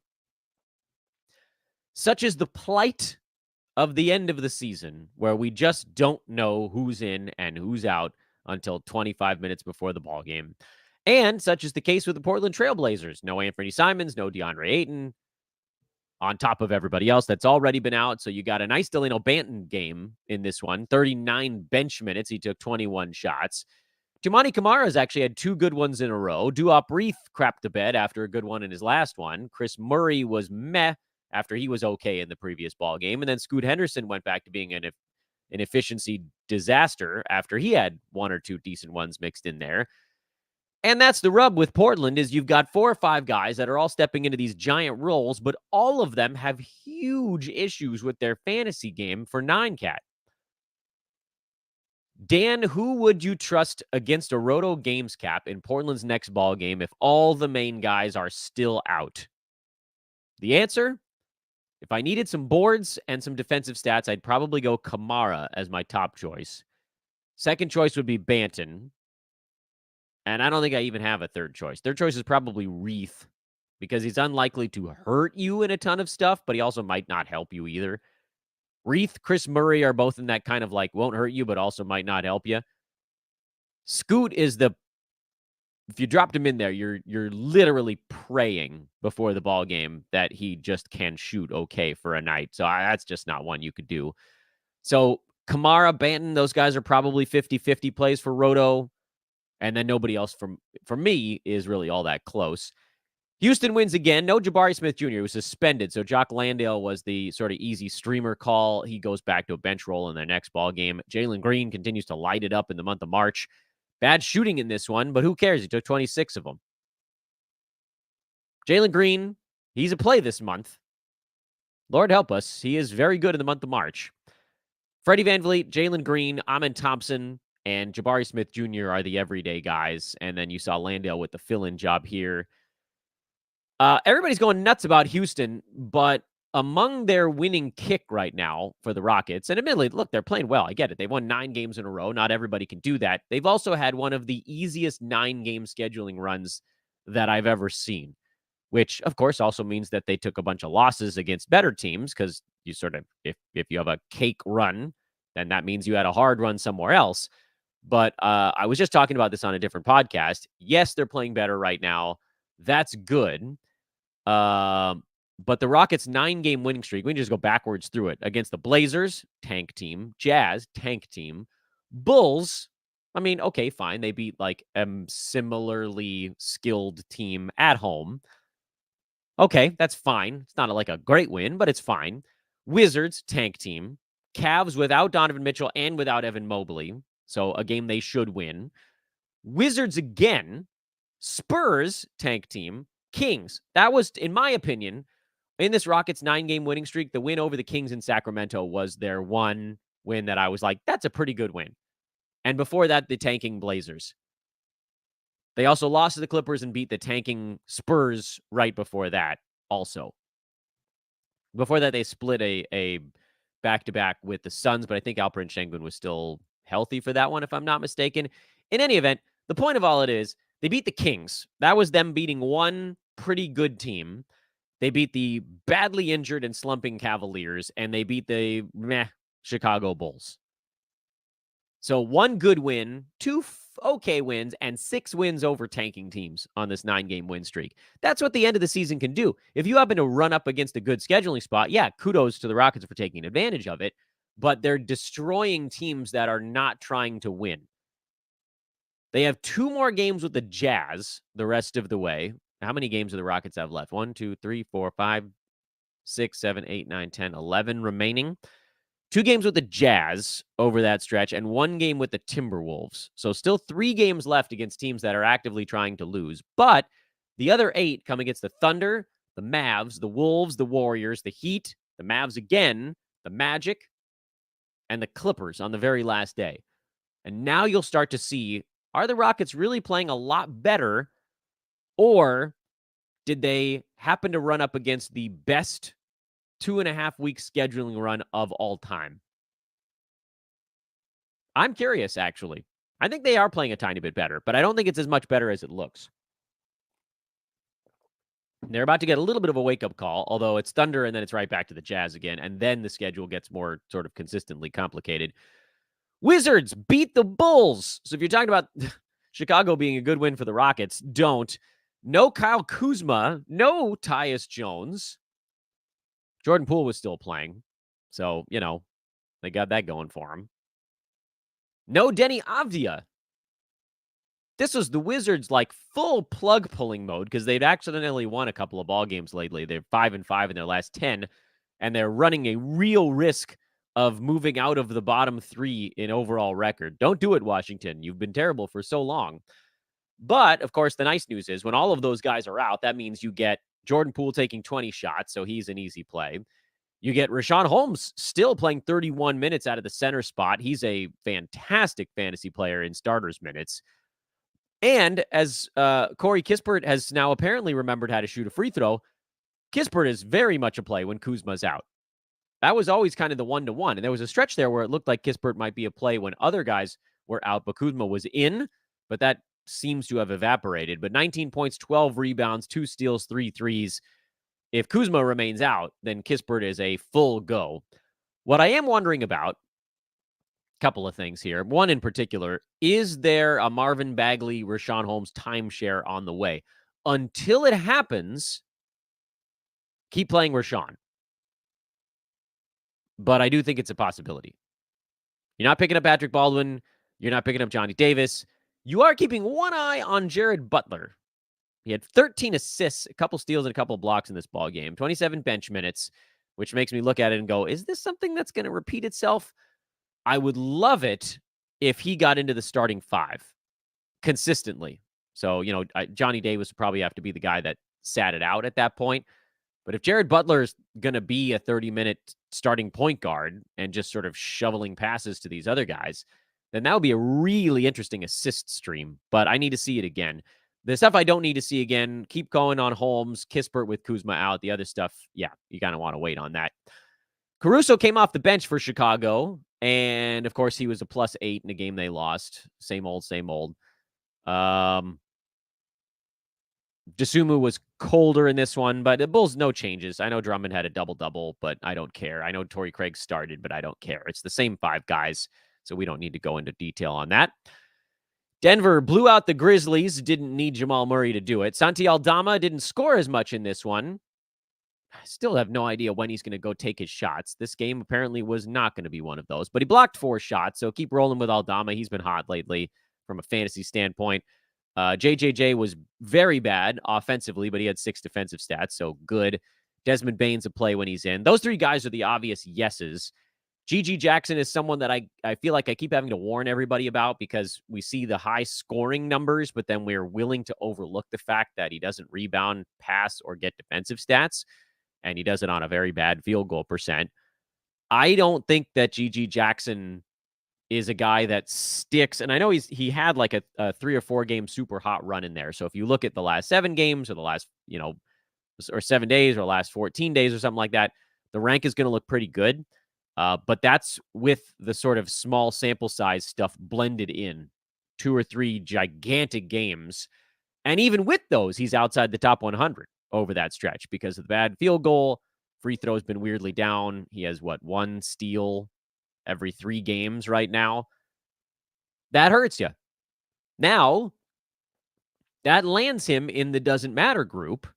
Such is the plight of the end of the season, where we just don't know who's in and who's out until 25 minutes before the ball game. And such is the case with the Portland Trailblazers. No Anthony Simons, no DeAndre Ayton, on top of everybody else that's already been out. So you got a nice Delano Banton game in this one. 39 bench minutes. He took 21 shots. Tumani Kamara's actually had 2 good ones in a row. Duop Reith crapped the bed after a good one in his last one. Chris Murray was meh after he was okay in the previous ball game. And then Scoot Henderson went back to being an efficiency disaster after he had 1 or 2 decent ones mixed in there. And that's the rub with Portland is you've got 4 or 5 guys that are all stepping into these giant roles, but all of them have huge issues with their fantasy game for 9-cat. Dan, who would you trust against a Roto Games cap in Portland's next ball game if all the main guys are still out? The answer? If I needed some boards and some defensive stats, I'd probably go Kamara as my top choice. Second choice would be Banton. And I don't think I even have a third choice. Third choice is probably Reith because he's unlikely to hurt you in a ton of stuff, but he also might not help you either. Reith, Chris Murray are both in that kind of like won't hurt you, but also might not help you. Scoot is if you dropped him in there, you're literally praying before the ball game that he just can shoot okay for a night. So that's just not one you could do. So Kamara, Banton, those guys are probably 50-50 plays for Roto. And then nobody else for me is really all that close. Houston wins again. No Jabari Smith Jr. He was suspended. So Jock Landale was the sort of easy streamer call. He goes back to a bench role in their next ball game. Jalen Green continues to light it up in the month of March. Bad shooting in this one, but who cares? He took 26 of them. Jalen Green, he's a play this month. Lord help us. He is very good in the month of March. Freddie VanVleet, Jalen Green, Amen Thompson, and Jabari Smith Jr. are the everyday guys. And then you saw Landale with the fill-in job here. Everybody's going nuts about Houston, but among their winning kick right now for the Rockets, and admittedly, look, they're playing well. I get it. They won 9 games in a row. Not everybody can do that. They've also had one of the easiest 9-game scheduling runs that I've ever seen, which, of course, also means that they took a bunch of losses against better teams because you sort of, if you have a cake run, then that means you had a hard run somewhere else. But I was just talking about this on a different podcast. Yes, they're playing better right now. That's good. But the Rockets' 9-game winning streak, we can just go backwards through it. Against the Blazers, tank team. Jazz, tank team. Bulls, I mean, okay, fine. They beat like a similarly skilled team at home. Okay, that's fine. It's not like a great win, but it's fine. Wizards, tank team. Cavs without Donovan Mitchell and without Evan Mobley. So a game they should win. Wizards again. Spurs, tank team. Kings. That was, in my opinion, in this Rockets 9-game winning streak, the win over the Kings in Sacramento was their one win that I was like, that's a pretty good win. And before that, the tanking Blazers. They also lost to the Clippers and beat the tanking Spurs right before that also. Before that, they split a back-to-back with the Suns, but I think Alperen Sengun was still healthy for that one, if I'm not mistaken. In any event, the point of all it is, they beat the Kings. That was them beating one pretty good team. They beat the badly injured and slumping Cavaliers, and they beat the Chicago Bulls. So 1 good win, 2 okay wins, and 6 wins over tanking teams on this 9-game win streak. That's what the end of the season can do. If you happen to run up against a good scheduling spot, yeah, kudos to the Rockets for taking advantage of it, but they're destroying teams that are not trying to win. They have 2 more games with the Jazz the rest of the way. How many games do the Rockets have left? 1, 2, 3, 4, 5, 6, 7, 8, 9, 10, 11 remaining. 2 games with the Jazz over that stretch and 1 game with the Timberwolves. So still 3 games left against teams that are actively trying to lose. But the other 8 come against the Thunder, the Mavs, the Wolves, the Warriors, the Heat, the Mavs again, the Magic, and the Clippers on the very last day. And now you'll start to see, are the Rockets really playing a lot better, or did they happen to run up against the best 2.5-week scheduling run of all time? I'm curious, actually. I think they are playing a tiny bit better, but I don't think it's as much better as it looks. They're about to get a little bit of a wake-up call, although it's Thunder and then it's right back to the Jazz again, and then the schedule gets more sort of consistently complicated. Wizards beat the Bulls. So if you're talking about Chicago being a good win for the Rockets, don't. No Kyle Kuzma, no Tyus Jones. Jordan Poole was still playing, so, they got that going for him. No Denny Avdia. This was the Wizards' full plug pulling mode because they've accidentally won a couple of ball games lately. They're 5-5 in their last 10, and they're running a real risk of moving out of the bottom 3 in overall record. Don't do it, Washington. You've been terrible for so long. But, of course, the nice news is when all of those guys are out, that means you get Jordan Poole taking 20 shots, so he's an easy play. You get Richaun Holmes still playing 31 minutes out of the center spot. He's a fantastic fantasy player in starters minutes. And as Corey Kispert has now apparently remembered how to shoot a free throw, Kispert is very much a play when Kuzma's out. That was always kind of the 1-to-1. And there was a stretch there where it looked like Kispert might be a play when other guys were out, but Kuzma was in. But that seems to have evaporated. But 19 points, 12 rebounds, 2 steals, 3 threes. If Kuzma remains out, then Kispert is a full go. What I am wondering about, a couple of things here. One in particular, is there a Marvin Bagley, Richaun Holmes timeshare on the way? Until it happens, keep playing Richaun. But I do think it's a possibility. You're not picking up Patrick Baldwin. You're not picking up Johnny Davis. You are keeping one eye on Jared Butler. He had 13 assists, a couple steals, and a couple blocks in this ball game. 27 bench minutes, which makes me look at it and go, is this something that's going to repeat itself? I would love it if he got into the starting 5 consistently. So, Johnny Davis would probably have to be the guy that sat it out at that point. But if Jared Butler is going to be a 30-minute starting point guard and just sort of shoveling passes to these other guys, then that would be a really interesting assist stream. But I need to see it again. The stuff I don't need to see again, keep going on Holmes, Kispert with Kuzma out. The other stuff, yeah, you kind of want to wait on that. Caruso came off the bench for Chicago, and, of course, he was a +8 in a game they lost. Same old, same old. Dosunmu was colder in this one, but the Bulls, no changes. I know Drummond had a double-double, but I don't care. I know Torrey Craig started, but I don't care. It's the same 5 guys, so we don't need to go into detail on that. Denver blew out the Grizzlies. Didn't need Jamal Murray to do it. Santi Aldama didn't score as much in this one. I still have no idea when he's going to go take his shots. This game apparently was not going to be one of those, but he blocked 4 shots, so keep rolling with Aldama. He's been hot lately from a fantasy standpoint. JJJ was very bad offensively, but he had 6 defensive stats, so good. Desmond Bane's a play when he's in. Those 3 guys are the obvious yeses. G.G. Jackson is someone that I feel like I keep having to warn everybody about because we see the high scoring numbers, but then we're willing to overlook the fact that he doesn't rebound, pass, or get defensive stats, and he does it on a very bad field goal percent. I don't think that G.G. Jackson is a guy that sticks, and I know he had like a 3 or 4 game super hot run in there. So if you look at the last 7 games or the last, or 7 days or last 14 days or something like that, the rank is going to look pretty good. But that's with the sort of small sample size stuff blended in 2 or 3 gigantic games. And even with those, he's outside the top 100. over that stretch because of the bad field goal. Free throw's been weirdly down. He has, one steal every 3 games right now. That hurts you. Now, that lands him in the doesn't matter group,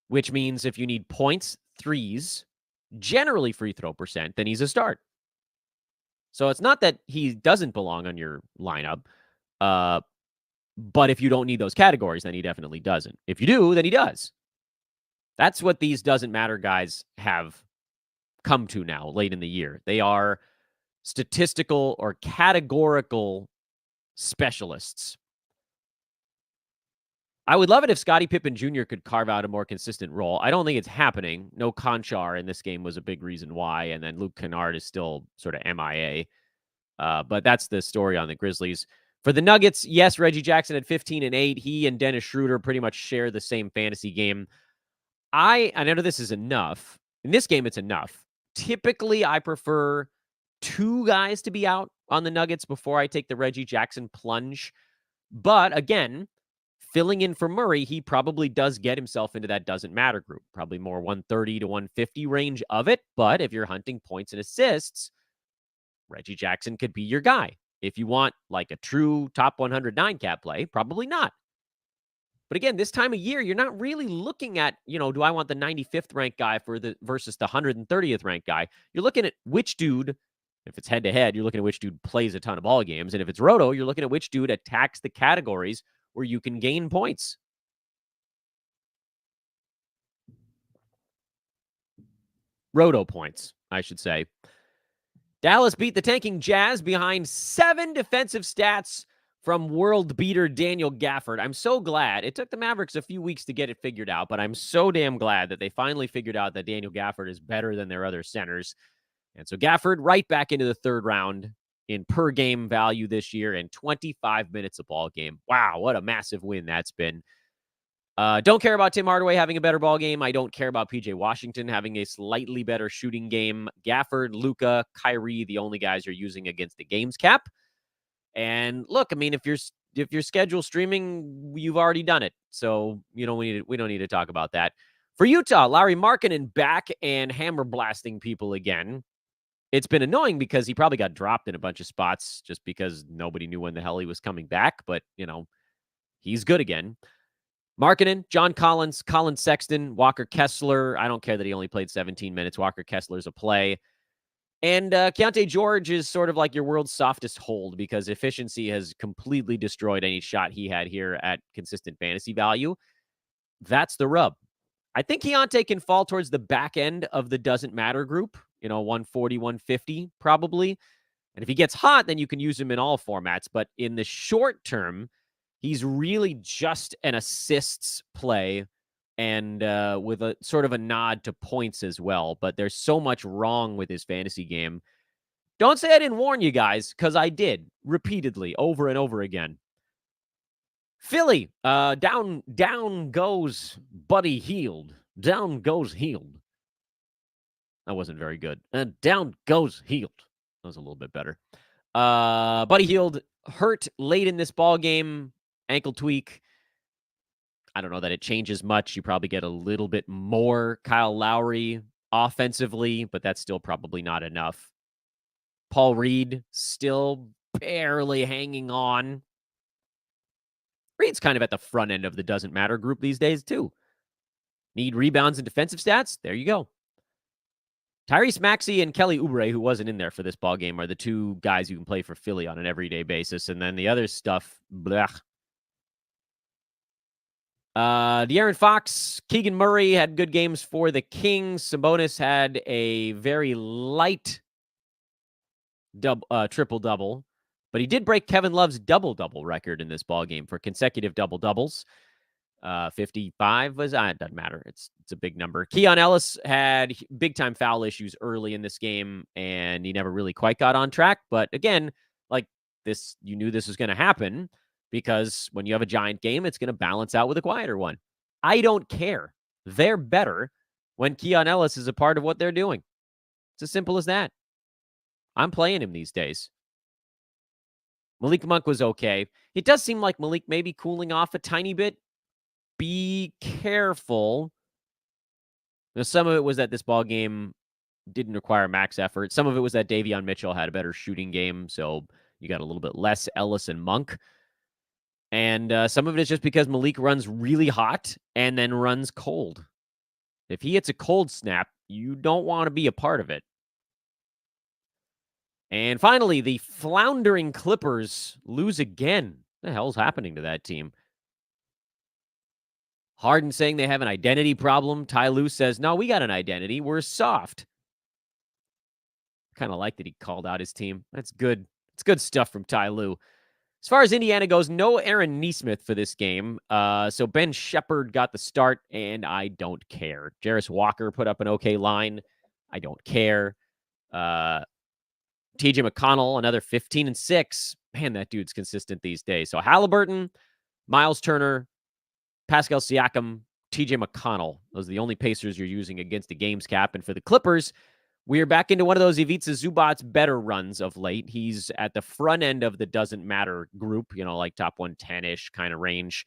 which means if you need points, threes, generally free throw percent, then he's a start. So it's not that he doesn't belong on your lineup, but if you don't need those categories, then he definitely doesn't. If you do, then he does. That's what these doesn't matter guys have come to now late in the year. They are statistical or categorical specialists. I would love it if Scottie Pippen Jr. could carve out a more consistent role. I don't think it's happening. No Conchar in this game was a big reason why, and then Luke Kennard is still sort of MIA. But that's the story on the Grizzlies. For the Nuggets, yes, Reggie Jackson had 15 and 8. He and Dennis Schroeder pretty much share the same fantasy game. I know this is enough. In this game, it's enough. Typically, I prefer 2 guys to be out on the Nuggets before I take the Reggie Jackson plunge. But again, filling in for Murray, he probably does get himself into that doesn't matter group. Probably more 130 to 150 range of it. But if you're hunting points and assists, Reggie Jackson could be your guy. If you want like a true top 109 cap play, probably not. But again, this time of year, you're not really looking at, do I want the 95th ranked guy versus the 130th ranked guy? You're looking at which dude, if it's head to head, you're looking at which dude plays a ton of ball games. And if it's Roto, you're looking at which dude attacks the categories where you can gain points. Roto points, I should say. Dallas beat the tanking Jazz behind 7 defensive stats from world beater Daniel Gafford. I'm so glad. It took the Mavericks a few weeks to get it figured out, but I'm so damn glad that they finally figured out that Daniel Gafford is better than their other centers. And so Gafford right back into the 3rd round in per game value this year and 25 minutes a ball game. Wow, what a massive win that's been. Don't care about Tim Hardaway having a better ball game. I don't care about PJ Washington having a slightly better shooting game. Gafford, Luka, Kyrie, the only guys you're using against the games cap. And look, I mean, if you're schedule streaming, you've already done it. So we don't need to talk about that. For Utah, Larry Markkinen back and hammer blasting people again. It's been annoying because he probably got dropped in a bunch of spots just because nobody knew when the hell he was coming back. But, he's good again. Markkinen, John Collins, Colin Sexton, Walker Kessler. I don't care that he only played 17 minutes. Walker Kessler's a play. And Keontae George is sort of like your world's softest hold because efficiency has completely destroyed any shot he had here at consistent fantasy value. That's the rub. I think Keontae can fall towards the back end of the doesn't matter group, 140, 150 probably. And if he gets hot, then you can use him in all formats. But in the short term, he's really just an assists play and with a sort of a nod to points as well. But there's so much wrong with his fantasy game. Don't say I didn't warn you guys, because I did repeatedly over and over again. Philly, down goes Buddy Hield. Down goes Hield. That wasn't very good. Down goes Hield. That was a little bit better. Buddy Hield hurt late in this ball game. Ankle tweak. I don't know that it changes much. You probably get a little bit more Kyle Lowry offensively, but that's still probably not enough. Paul Reed still barely hanging on. Reed's kind of at the front end of the doesn't matter group these days, too. Need rebounds and defensive stats? There you go. Tyrese Maxey and Kelly Oubre, who wasn't in there for this ball game, are the 2 guys you can play for Philly on an everyday basis. And then the other stuff, blech. De'Aaron Fox, Keegan Murray had good games for the Kings. Sabonis had a very light triple-double, but he did break Kevin Love's double-double record in this ballgame for consecutive double-doubles. 55 was, it doesn't matter. It's a big number. Keon Ellis had big-time foul issues early in this game, and he never really quite got on track. But again, like this, you knew this was going to happen. Because when you have a giant game, it's going to balance out with a quieter one. I don't care. They're better when Keon Ellis is a part of what they're doing. It's as simple as that. I'm playing him these days. Malik Monk was okay. It does seem like Malik may be cooling off a tiny bit. be careful. Now, some of it was that this ball game didn't require max effort. Some of it was that Davion Mitchell had a better shooting game, so you got a little bit less Ellis and Monk. And some of it is just because Malik runs really hot and then runs cold. If he hits a cold snap, you don't want to be a part of it. And finally, the floundering Clippers lose again. What the hell's happening to that team? Harden saying they have an identity problem. Ty Lue says, no, we got an identity. We're soft. Kind of like that he called out his team. That's good. It's good stuff from Ty Lue. As far as Indiana goes, no Aaron Nesmith for this game. So Ben Shepherd got the start, and I don't care. Jarris Walker put up an okay line. I don't care. TJ McConnell, another 15 and 6. Man, that dude's consistent these days. So Halliburton, Miles Turner, Pascal Siakam, TJ McConnell. Those are the only Pacers you're using against the game's cap. And for the Clippers, we are back into one of those Ivica Zubac's better runs of late. He's at the front end of the doesn't matter group, like top 110-ish kind of range.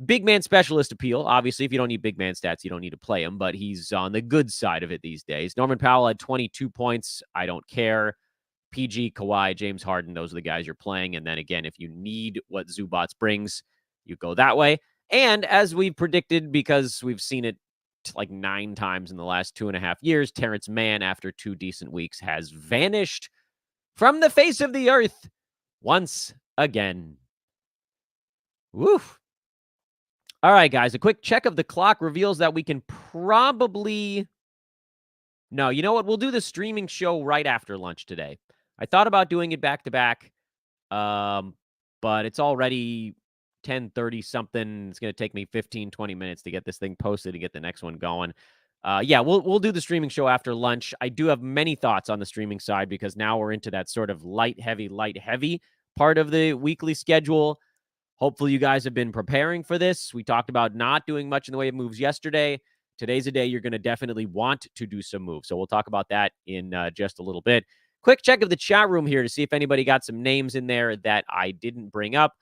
Big man specialist appeal. Obviously, if you don't need big man stats, you don't need to play him, but he's on the good side of it these days. Norman Powell had 22 points. I don't care. PG, Kawhi, James Harden, those are the guys you're playing. And then again, if you need what Zubac brings, you go that way. And as we predicted, because we've seen it like 9 times in the last 2.5 years, Terrence Mann, after 2 decent weeks, has vanished from the face of the earth once again. Woof. All right, guys, a quick check of the clock reveals that we can probably... No, you know what? We'll do the streaming show right after lunch today. I thought about doing it back-to-back, but it's already 10:30 something. It's going to take me 15, 20 minutes to get this thing posted and get the next one going. Yeah, we'll do the streaming show after lunch. I do have many thoughts on the streaming side because now we're into that sort of light, heavy part of the weekly schedule. Hopefully you guys have been preparing for this. We talked about not doing much in the way of moves yesterday. Today's a day you're going to definitely want to do some moves. So we'll talk about that in just a little bit. Quick check of the chat room here to see if anybody got some names in there that I didn't bring up.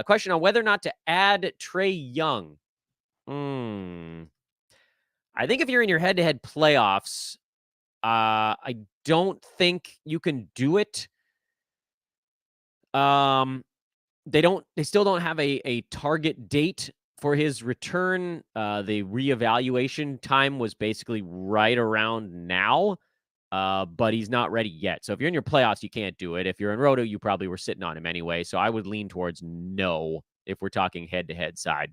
Question on whether or not to add Trae Young. I think if you're in your head-to-head playoffs, I don't think you can do it. They still don't have a target date for his return. The reevaluation time was basically right around now, but he's not ready yet. So if you're in your playoffs, you can't do it. If you're in Roto, you probably were sitting on him anyway. So I would lean towards no if we're talking head-to-head side.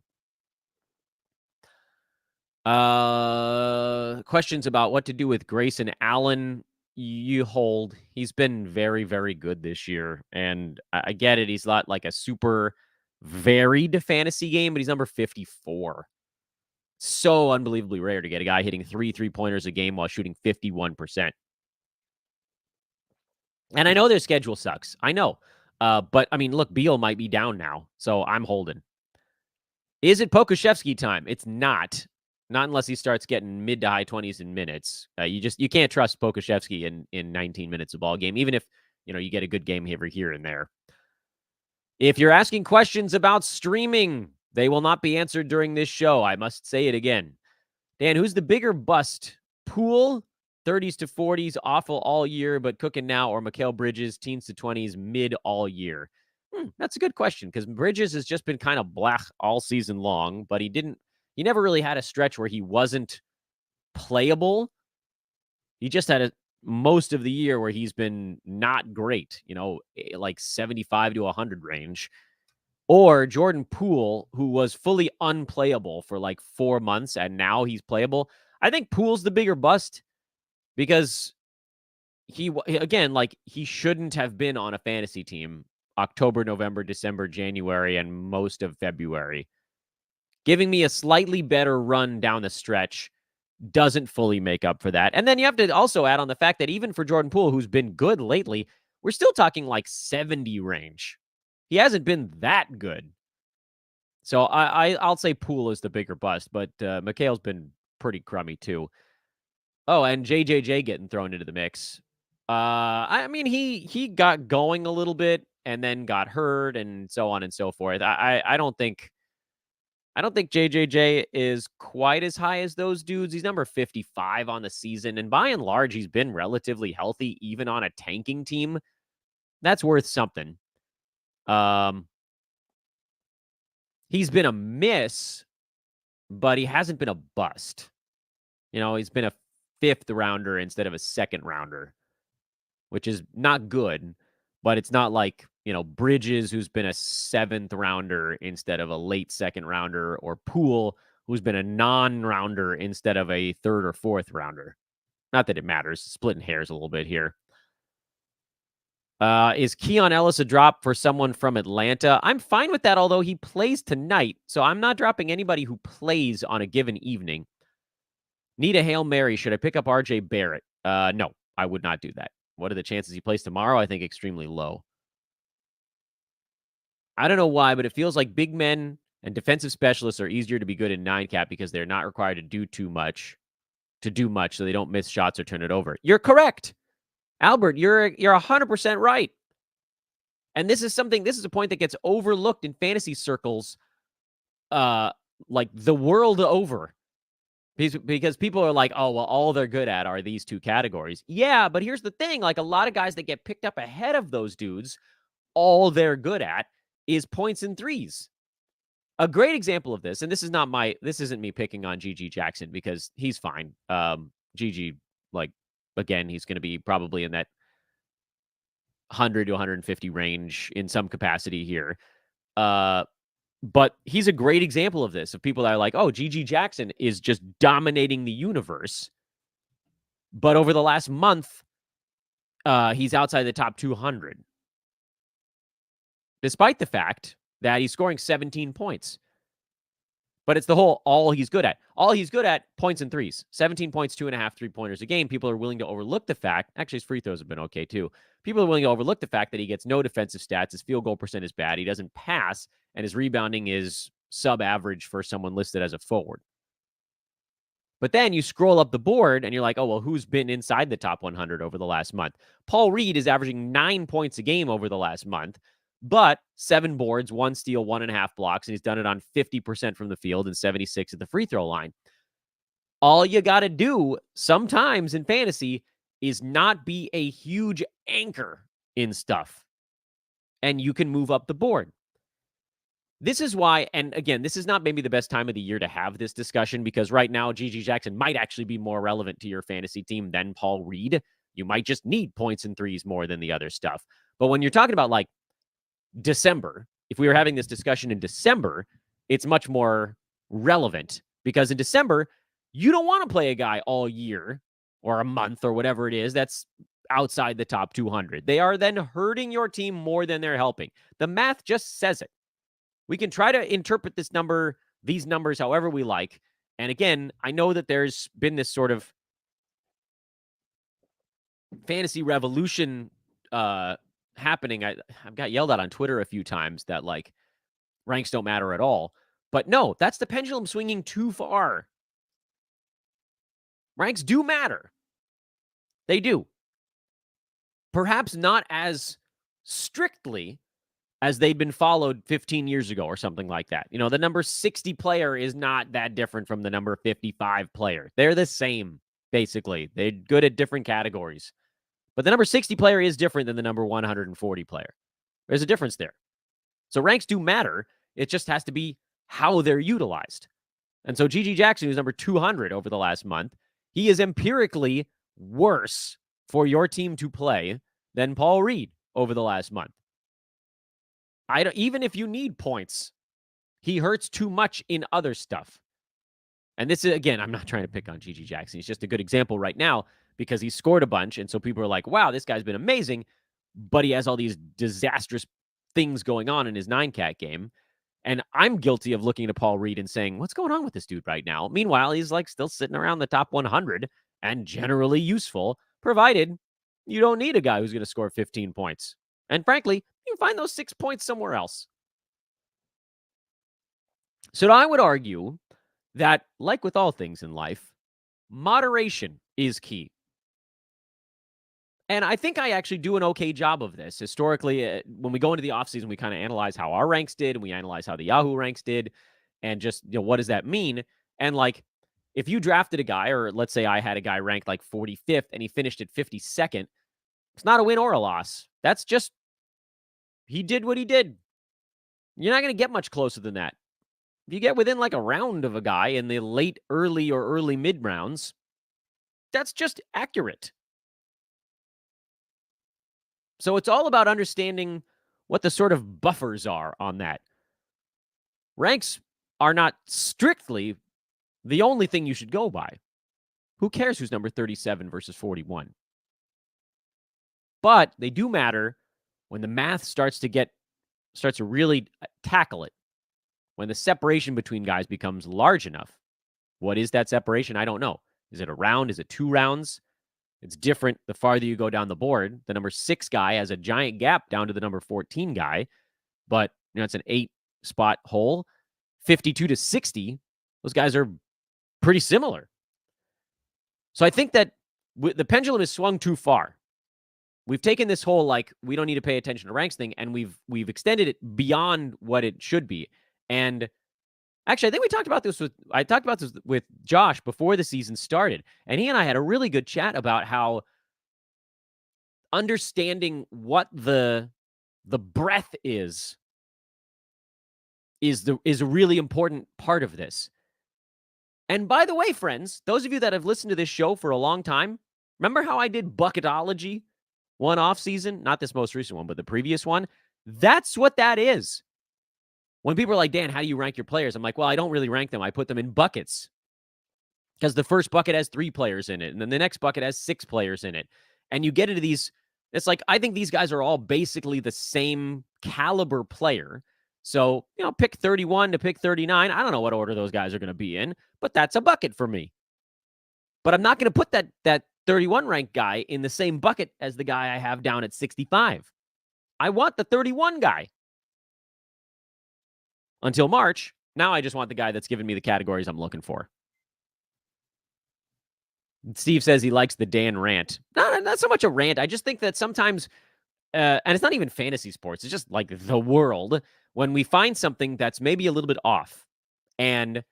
Questions about what to do with Grayson Allen. You hold. He's been very, very good this year. And I get it. He's not like a super varied fantasy game, but he's number 54. So unbelievably rare to get a guy hitting 3 3-pointers a game while shooting 51%. And I know their schedule sucks. I know. But, I mean, look, Beal might be down now. So I'm holding. Is it Pokusevski time? It's not. Not unless he starts getting mid to high 20s in minutes. You can't trust Pokusevski in 19 minutes of ball game, even if you get a good game here and there. If you're asking questions about streaming, they will not be answered during this show. I must say it again. Dan, who's the bigger bust? Poole, 30s to 40s, awful all year, but cooking now, or Mikal Bridges, teens to 20s, mid all year? That's a good question because Bridges has just been kind of black all season long, but he never really had a stretch where he wasn't playable. He just had most of the year where he's been not great, like 75 to 100 range. Or Jordan Poole, who was fully unplayable for like 4 months, and now he's playable. I think Poole's the bigger bust because he shouldn't have been on a fantasy team October, November, December, January, and most of February. Giving me a slightly better run down the stretch doesn't fully make up for that. And then you have to also add on the fact that even for Jordan Poole, who's been good lately, we're still talking like 70 range. He hasn't been that good. So I'll say Poole is the bigger bust, but Mikal's been pretty crummy too. Oh, and JJJ getting thrown into the mix. I mean, he got going a little bit and then got hurt and so on and so forth. I don't think I don't think JJJ is quite as high as those dudes. He's number 55 on the season, and by and large, he's been relatively healthy, even on a tanking team. That's worth something. He's been a miss, but he hasn't been a bust. He's been a 5th rounder instead of a 2nd rounder, which is not good, but it's not like, Bridges, who's been a 7th rounder instead of a late 2nd rounder, or Poole, who's been a non-rounder instead of a 3rd or 4th rounder. Not that it matters. Splitting hairs a little bit here. Is Keon Ellis a drop for someone from Atlanta? I'm fine with that, although he plays tonight, so I'm not dropping anybody who plays on a given evening. Need a Hail Mary. Should I pick up RJ Barrett? No, I would not do that. What are the chances he plays tomorrow? I think extremely low. I don't know why, but it feels like big men and defensive specialists are easier to be good in 9-cap because they're not required to do much, so they don't miss shots or turn it over. You're correct. Albert, you're 100% right. And this is a point that gets overlooked in fantasy circles, like the world over. Because people are like, oh, well, all they're good at are these 2 categories. Yeah, but here's the thing. Like, a lot of guys that get picked up ahead of those dudes, all they're good at is points and threes. A great example of this, and this isn't me picking on GG Jackson because he's fine. GG, again, he's going to be probably in that 100 to 150 range in some capacity here. But he's a great example of this, of people that are like, oh, GG Jackson is just dominating the universe. But over the last month, he's outside the top 200. Despite the fact that he's scoring 17 points. But it's the whole all he's good at. All he's good at, points and threes. 17 points, 2.5 3-pointers a game. People are willing to overlook the fact, actually his free throws have been okay too. People are willing to overlook the fact that he gets no defensive stats. His field goal percent is bad. He doesn't pass, and his rebounding is sub-average for someone listed as a forward. But then you scroll up the board and you're like, oh, well, who's been inside the top 100 over the last month? Paul Reed is averaging 9 points a game over the last month, but 7 boards, 1 steal, 1.5 blocks, and he's done it on 50% from the field and 76 at the free throw line. All you got to do sometimes in fantasy is not be a huge anchor in stuff, and you can move up the board. This is why, and again, this is not maybe the best time of the year to have this discussion because right now, GG Jackson might actually be more relevant to your fantasy team than Paul Reed. You might just need points and threes more than the other stuff. But when you're talking about like December, if we were having this discussion in December, it's much more relevant because in December, you don't want to play a guy all year or a month or whatever it is that's outside the top 200. They are then hurting your team more than they're helping. The math just says it. We can try to interpret these numbers however we like. And again, I know that there's been this sort of fantasy revolution happening. I've got yelled at on Twitter a few times that like ranks don't matter at all. But no, that's the pendulum swinging too far. Ranks do matter. They do. Perhaps not as strictly as they'd been followed 15 years ago or something like that. The number 60 player is not that different from the number 55 player. They're the same, basically. They're good at different categories. But the number 60 player is different than the number 140 player. There's a difference there. So ranks do matter. It just has to be how they're utilized. And so GG Jackson, who's number 200 over the last month, he is empirically worse for your team to play than Paul Reed over the last month. Even if you need points, he hurts too much in other stuff. And this is, again, I'm not trying to pick on GG Jackson. He's just a good example right now because he scored a bunch. And so people are like, wow, this guy's been amazing. But he has all these disastrous things going on in his 9-cat game. And I'm guilty of looking at Paul Reed and saying, what's going on with this dude right now? Meanwhile, he's like still sitting around the top 100 and generally useful, provided you don't need a guy who's going to score 15 points. And frankly, you can find those 6 points somewhere else. So I would argue that, like with all things in life, moderation is key. And I think I actually do an okay job of this. Historically, when we go into the offseason, we kind of analyze how our ranks did, and we analyze how the Yahoo ranks did. and just, what does that mean? And like, if you drafted a guy, or let's say I had a guy ranked like 45th and he finished at 52nd, it's not a win or a loss. That's just, he did what he did. You're not going to get much closer than that. If you get within like a round of a guy in the late, early, or early mid rounds, that's just accurate. So it's all about understanding what the sort of buffers are on that. Ranks are not strictly the only thing you should go by. Who cares who's number 37 versus 41? But they do matter when the math starts to really tackle it. When the separation between guys becomes large enough. What is that separation? I don't know. Is it a round? Is it 2 rounds? It's different the farther you go down the board. The number 6 guy has a giant gap down to the number 14 guy, but it's an 8-spot hole. 52 to 60, those guys are pretty similar. So I think that the pendulum has swung too far. We've taken this whole, like, we don't need to pay attention to ranks thing, and we've extended it beyond what it should be. And actually, I think I talked about this with Josh before the season started, and he and I had a really good chat about how understanding what the breadth is a really important part of this. And by the way, friends, those of you that have listened to this show for a long time, remember how I did bucketology one off season? Not this most recent one, but the previous one. That's what that is. When people are like, Dan, how do you rank your players? I'm like, well, I don't really rank them. I put them in buckets. Because the first bucket has 3 players in it, and then the next bucket has 6 players in it. And you get into these, it's like, I think these guys are all basically the same caliber player. So, pick 31 to pick 39. I don't know what order those guys are going to be in, but that's a bucket for me. But I'm not going to put that 31 ranked guy in the same bucket as the guy I have down at 65. I want the 31 guy. Until March, now I just want the guy that's giving me the categories I'm looking for. Steve says he likes the Dan rant. Not so much a rant. I just think that sometimes, and it's not even fantasy sports, it's just like the world, when we find something that's maybe a little bit off, and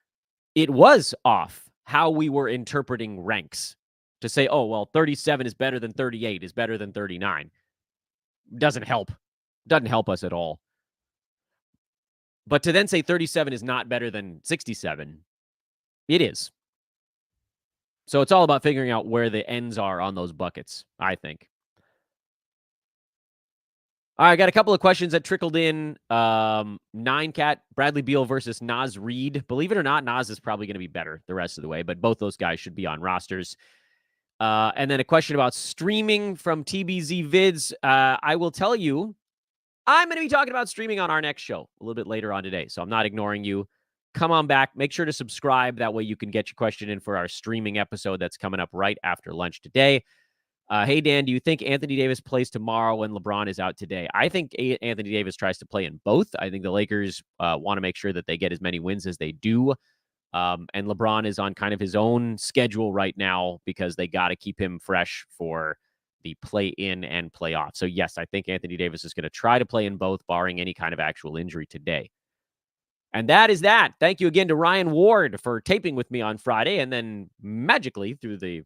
it was off how we were interpreting ranks. To say, oh, well, 37 is better than 38, is better than 39. Doesn't help. Doesn't help us at all. But to then say 37 is not better than 67, it is. So it's all about figuring out where the ends are on those buckets, I think. All right, I got a couple of questions that trickled in. 9-Cat, Bradley Beal versus Naz Reid. Believe it or not, Naz is probably going to be better the rest of the way, but both those guys should be on rosters. And then a question about streaming from TBZ Vids. I will tell you, I'm going to be talking about streaming on our next show a little bit later on today, so I'm not ignoring you. Come on back. Make sure to subscribe. That way you can get your question in for our streaming episode that's coming up right after lunch today. Hey, Dan, do you think Anthony Davis plays tomorrow when LeBron is out today? I think Anthony Davis tries to play in both. I think the Lakers want to make sure that they get as many wins as they do. And LeBron is on kind of his own schedule right now because they got to keep him fresh for the play-in and playoff. So, yes, I think Anthony Davis is going to try to play in both, barring any kind of actual injury today. And that is that. Thank you again to Ryan Ward for taping with me on Friday. And then magically, through the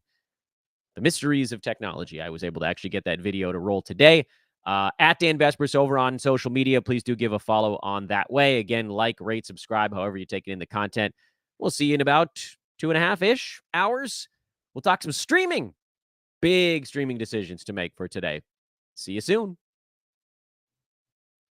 mysteries of technology, I was able to actually get that video to roll today. At Dan Vespers over on social media. Please do give a follow on that way. Again, like, rate, subscribe, however you take it in the content. We'll see you in about 2.5-ish hours. We'll talk some streaming. Big streaming decisions to make for today. See you soon.